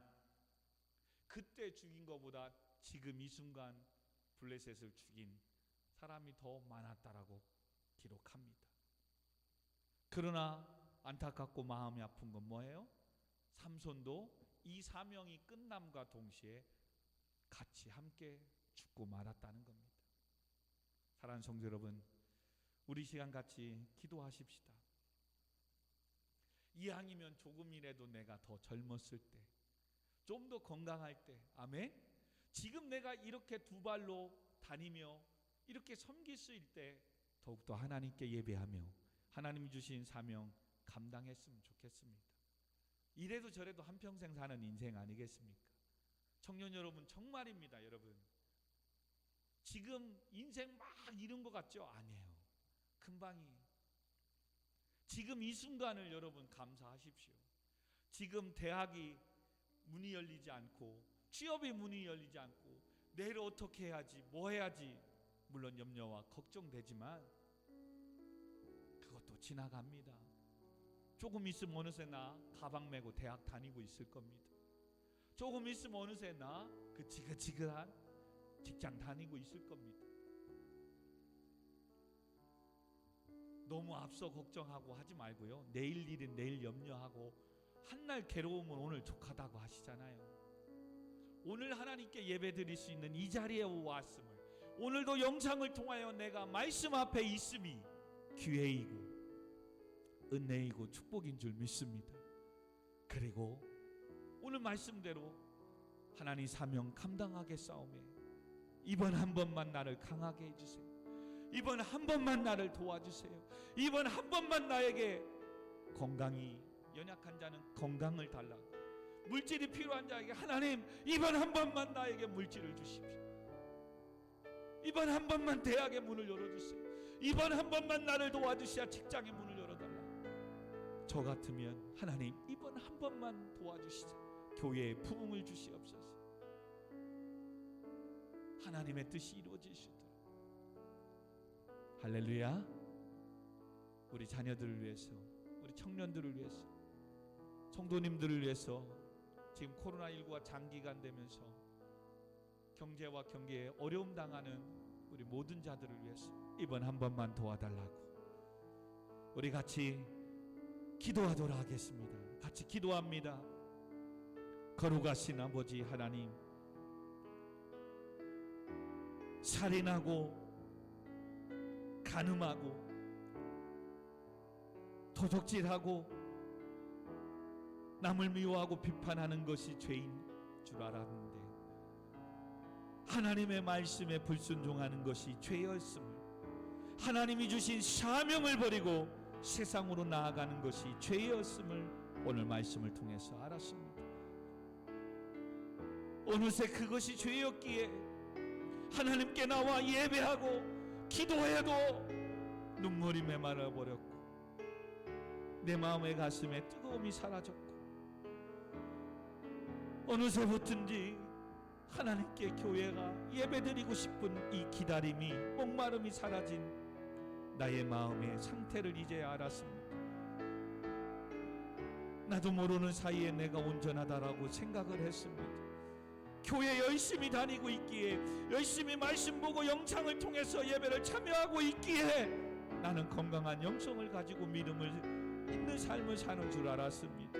그때 죽인 것보다 지금 이 순간 블레셋을 죽인 사람이 더 많았다라고 기록합니다. 그러나 안타깝고 마음이 아픈 건 뭐예요? 삼손도 이 사명이 끝남과 동시에 같이 함께 죽고 말았다는 겁니다. 사랑하는 성도 여러분, 우리 시간 같이 기도하십시다. 이왕이면 조금이라도 내가 더 젊었을 때, 좀 더 건강할 때, 아멘? 지금 내가 이렇게 두 발로 다니며 이렇게 섬길 수 있을 때 더욱더 하나님께 예배하며 하나님이 주신 사명 감당했으면 좋겠습니다. 이래도 저래도 한평생 사는 인생 아니겠습니까? 청년 여러분, 정말입니다. 여러분, 지금 인생 막 이룬 것 같죠? 아니에요. 금방이에요. 지금 이 순간을 여러분 감사하십시오. 지금 대학이 문이 열리지 않고 취업의 문이 열리지 않고 내일 어떻게 해야지, 뭐 해야지, 물론 염려와 걱정되지만 그것도 지나갑니다. 조금 있으면 어느새 나 가방 메고 대학 다니고 있을 겁니다. 조금 있으면 어느새 나 그 지긋지긋한 직장 다니고 있을 겁니다. 너무 앞서 걱정하고 하지 말고요, 내일 일은 내일 염려하고 한날 괴로우면 오늘 족하다고 하시잖아요. 오늘 하나님께 예배드릴 수 있는 이 자리에 왔음을, 오늘도 영상을 통하여 내가 말씀 앞에 있음이 기회이고 은혜이고 축복인 줄 믿습니다. 그리고 오늘 말씀대로 하나님 사명 감당하게 싸움에 이번 한 번만 나를 강하게 해주세요. 이번 한 번만 나를 도와주세요. 이번 한 번만 나에게 건강이 연약한 자는 건강을 달라고, 물질이 필요한 자에게 하나님 이번 한 번만 나에게 물질을 주십시오. 이번 한 번만 대학의 문을 열어주세요. 이번 한 번만 나를 도와주셔야 직장의 문을 열어달라. 저 같으면 하나님 이번 한 번만 도와주시자. 교회에 부흥을 주시옵소서. 하나님의 뜻이 이루어지시도록. 할렐루야. 우리 자녀들을 위해서, 우리 청년들을 위해서, 성도님들을 위해서 지금 코로나19가 장기간 되면서 경제와 경계에 어려움 당하는 우리 모든 자들을 위해서 이번 한 번만 도와달라고 우리 같이 기도하도록 하겠습니다. 같이 기도합니다. 거룩하신 아버지 하나님, 살인하고 간음하고 도적질하고 남을 미워하고 비판하는 것이 죄인 줄 알았는데 하나님의 말씀에 불순종하는 것이 죄였음을, 하나님이 주신 사명을 버리고 세상으로 나아가는 것이 죄였음을 오늘 말씀을 통해서 알았습니다. 어느새 그것이 죄였기에 하나님께 나와 예배하고 기도해도 눈물이 메말라 버렸고 내 마음의 가슴에 뜨거움이 사라졌고 어느새부터인지 하나님께 교회가 예배드리고 싶은 이 기다림이, 목마름이 사라진 나의 마음의 상태를 이제 알았습니다. 나도 모르는 사이에 내가 온전하다라고 생각을 했습니다. 교회 열심히 다니고 있기에, 열심히 말씀 보고 영상을 통해서 예배를 참여하고 있기에 나는 건강한 영성을 가지고 믿음을 있는 삶을 사는 줄 알았습니다.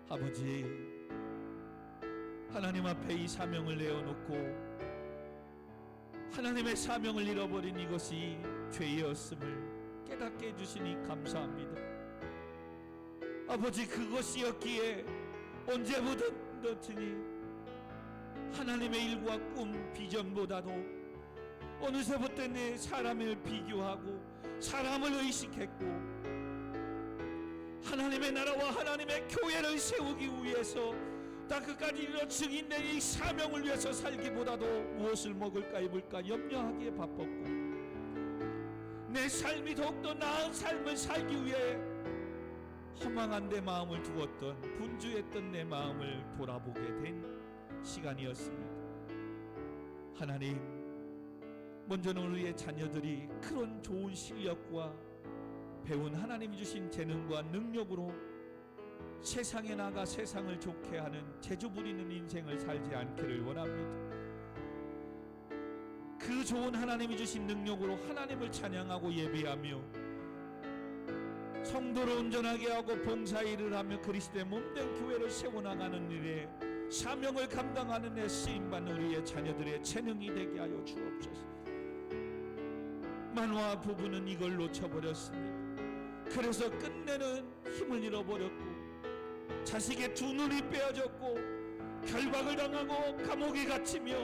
아버지, 하나님 앞에 이 사명을 내어놓고 하나님의 사명을 잃어버린 이것이 죄였음을 깨닫게 해주시니 감사합니다. 아버지, 그것이었기에 언제부터든지 하나님의 일과 꿈, 비전보다도 어느새부터 내 사람을 비교하고 사람을 의식했고 하나님의 나라와 하나님의 교회를 세우기 위해서 다 끝까지 이르러 증인된 이 사명을 위해서 살기보다도 무엇을 먹을까 입을까 염려하기에 바빴고 내 삶이 더욱더 나은 삶을 살기 위해 허망한 내 마음을 두었던, 분주했던 내 마음을 돌아보게 된 시간이었습니다. 하나님, 먼저는 우리의 자녀들이 그런 좋은 실력과 배운 하나님이 주신 재능과 능력으로 세상에 나가 세상을 좋게 하는 재주 부리는 인생을 살지 않기를 원합니다. 그 좋은 하나님이 주신 능력으로 하나님을 찬양하고 예배하며 성도를 온전하게 하고 봉사일을 하며 그리스도의 몸된 교회를 세워나가는 일에 사명을 감당하는 데 쓰임받는 우리의 자녀들의 재능이 되게 하여 주옵소서. 만화 부부는 이걸 놓쳐버렸습니다. 그래서 끝내는 힘을 잃어버렸고 자식의 두 눈이 빼어졌고 결박을 당하고 감옥에 갇히며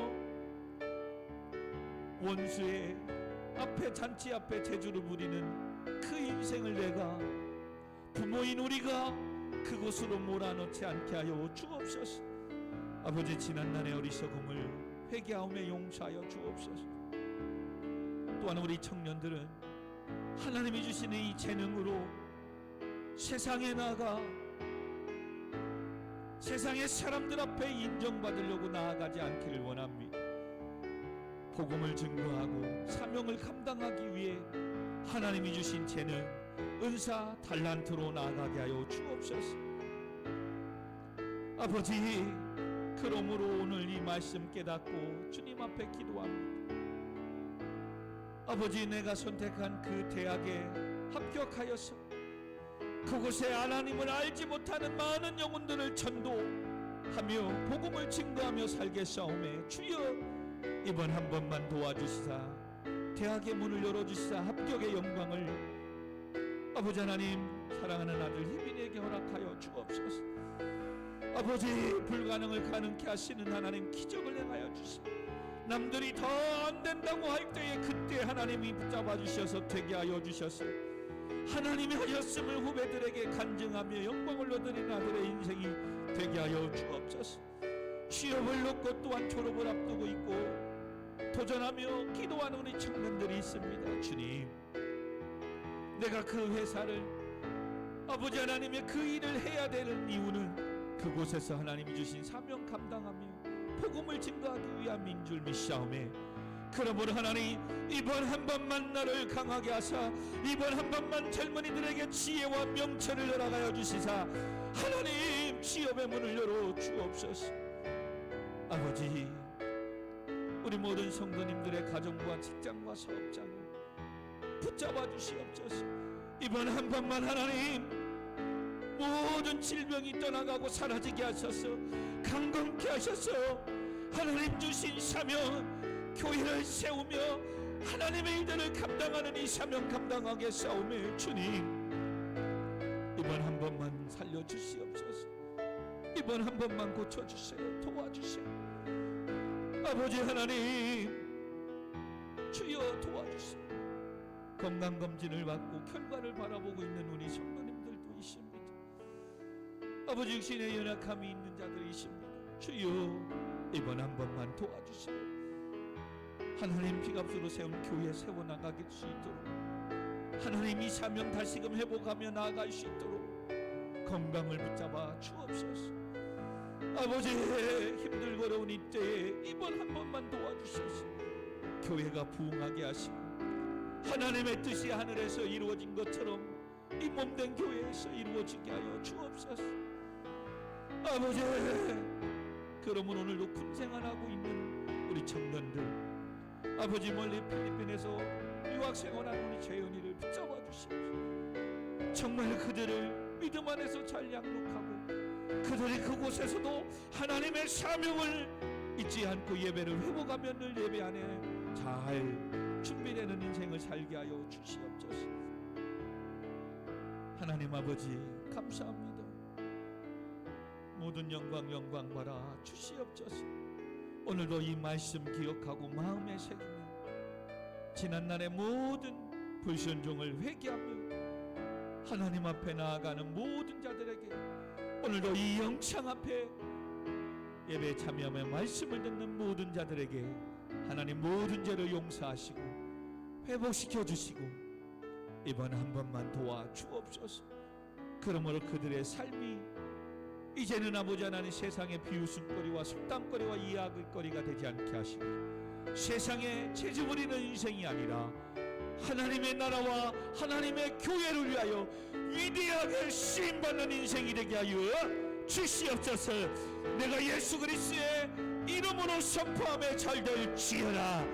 원수의 앞에 잔치 앞에 재주를 부리는 그 인생을 내가 부모인 우리가 그곳으로 몰아넣지 않게 하여 주옵소서. 아버지, 지난날의 어리석음을 회개하며 용서하여 주옵소서. 또한 우리 청년들은 하나님이 주시는 이 재능으로 세상에 나가 세상의 사람들 앞에 인정받으려고 나아가지 않기를 원합니다. 복음을 증거하고 사명을 감당하기 위해 하나님이 주신 재능, 은사, 달란트로 나아가게 하여 주옵소서. 아버지, 그러므로 오늘 이 말씀 깨닫고 주님 앞에 기도합니다. 아버지, 내가 선택한 그 대학에 합격하여서 그곳에 하나님을 알지 못하는 많은 영혼들을 전도하며 복음을 증거하며 살겠사오매 주여, 이번 한 번만 도와주시사 대학의 문을 열어주시사 합격의 영광을 아버지 하나님, 사랑하는 아들 희빈에게 허락하여 주옵소서. 아버지, 불가능을 가능케 하시는 하나님, 기적을 행하여 주시오. 남들이 더 안 된다고 할 때에 그때 하나님이 붙잡아 주셔서 되게 하여 주셔서 하나님이 하셨음을 후배들에게 간증하며 영광을 얻으리는 아들의 인생이 되게 하여 주옵소서. 취업을 놓고 또한 졸업을 앞두고 있고 도전하며 기도하는 우리 청년들이 있습니다. 주님, 내가 그 회사를 아버지 하나님의 그 일을 해야 되는 이유는 그곳에서 하나님이 주신 사명 감당하며 복음을 증거하기 위함인 줄 믿사오매, 그러므로 하나님, 이번 한 번만 나를 강하게 하사 이번 한 번만 젊은이들에게 지혜와 명철을 허락하여 주시사 하나님, 취업의 문을 열어 주옵소서. 아버지, 우리 모든 성도님들의 가정과 직장과 사업장을 붙잡아 주시옵소서. 이번 한 번만 하나님, 모든 질병이 떠나가고 사라지게 하셔서 강건케 하셔서 하나님 주신 사명, 교회를 세우며 하나님의 일들을 감당하는 이 사명 감당하게 싸우며 주님, 이번 한 번만 살려주시옵소서. 이번 한 번만 고쳐주세요. 도와주세요. 아버지 하나님, 주여 도와주세요. 건강검진을 받고 결과를 바라보고 있는 우리 성도님들도 있습니다. 아버지, 육신의 연약함이 있는 자들이 있습니다. 주여, 이번 한 번만 도와주세요. 하나님, 피값으로 세운 교회 세워나가길 수 있도록 하나님, 이 사명 다시금 회복하며 나아갈 수 있도록 건강을 붙잡아 주옵소서. 아버지, 힘들고 어려운 이때에 이번 한 번만 도와주셔서 교회가 부흥하게 하시고 하나님의 뜻이 하늘에서 이루어진 것처럼 이 몸된 교회에서 이루어지게 하여 주옵소서. 아버지, 그러면 오늘도 군생활하고 있는 우리 청년들, 아버지, 멀리 필리핀에서 유학생활하는 우리 재현이를 붙잡아 주시옵소서. 정말 그들을 믿음 안에서 잘 양육하고 그들이 그곳에서도 하나님의 사명을 잊지 않고 예배를 회복하며 늘 예배 안에 잘 준비되는 인생을 살게 하여 주시옵소서. 하나님 아버지, 감사합니다. 모든 영광 받아 주시옵소서. 오늘도 이 말씀 기억하고 마음에 새기며 지난날의 모든 불순종을 회개하며 하나님 앞에 나아가는 모든 자들에게 오늘도 이 영창 앞에 예배에 참여하며 말씀을 듣는 모든 자들에게 하나님 모든 죄를 용서하시고 회복시켜 주시고 이번 한 번만 도와 주옵소서. 그러므로 그들의 삶이 이제는 아버지 하나님 세상의 비웃음거리와 속담거리와 이야기거리가 되지 않게 하시고 세상에 재주 부리는 인생이 아니라 하나님의 나라와 하나님의 교회를 위하여 위대하게 쓰임받는 인생이 되게 하여 주시옵소서. 내가 예수 그리스도의 이름으로 선포하며 잘될지어다.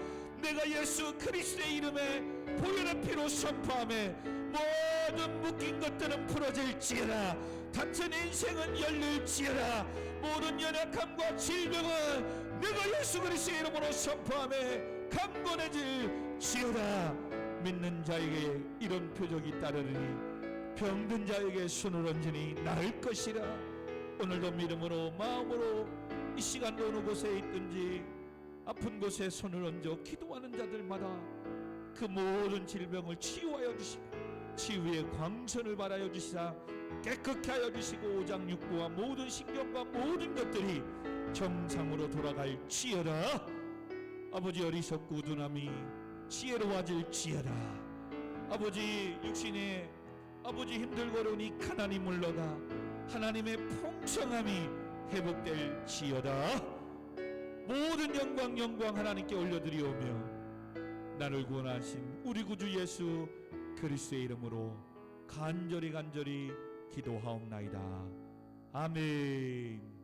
내가 예수 그리스도의 이름에 보혈의 피로 선포하며 모든 묶인 것들은 풀어질지어다. 닫힌 인생은 열릴지어다. 모든 연약함과 질병은 내가 예수 그리스도의 이름으로 선포하며 강건해질지어다. 믿는 자에게 이런 표적이 따르니 병든 자에게 손을 얹으니 나을 것이라. 오늘도 믿음으로 마음으로 이 시간도 어느 곳에 있든지 아픈 곳에 손을 얹어 기도하는 자들마다 그 모든 질병을 치유하여 주시고 치유의 광선을 발하여 주시사 깨끗게 하여 주시고 오장육부와 모든 신경과 모든 것들이 정상으로 돌아갈지어다. 아버지 어리석고 우둔함이 지혜로워질지어다. 아버지 육신에 아버지 힘들고 어려우니 가난이 물러가 하나님의 풍성함이 회복될지어다. 모든 영광 하나님께 올려드리오며 나를 구원하신 우리 구주 예수 그리스도의 이름으로 간절히 기도하옵나이다. 아멘.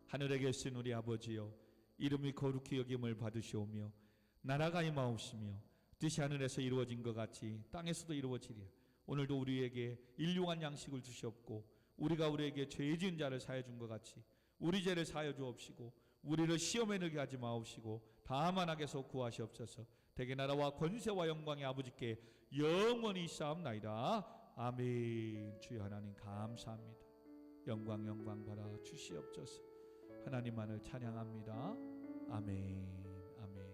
하늘에 계신 우리 아버지여, 이름이 거룩히 여김을 받으시오며 나라가 임하옵시며 뜻이 하늘에서 이루어진 것 같이 땅에서도 이루어지리라. 오늘도 우리에게 일용할 양식을 주시옵고 우리가 우리에게 죄 지은 자를 사하여 준 것 같이 우리 죄를 사하여 주옵시고 우리를 시험에 들게 하지 마옵시고 다만 악에서 구하시옵소서. 대개 나라와 권세와 영광의 아버지께 영원히 쌓옵나이다. 아멘. 주여 하나님 감사합니다. 영광 받아 주시옵소서. 하나님만을 찬양합니다. 아멘. 아멘.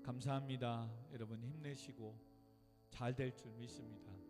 감사합니다. 여러분 힘내시고 잘 될 줄 믿습니다.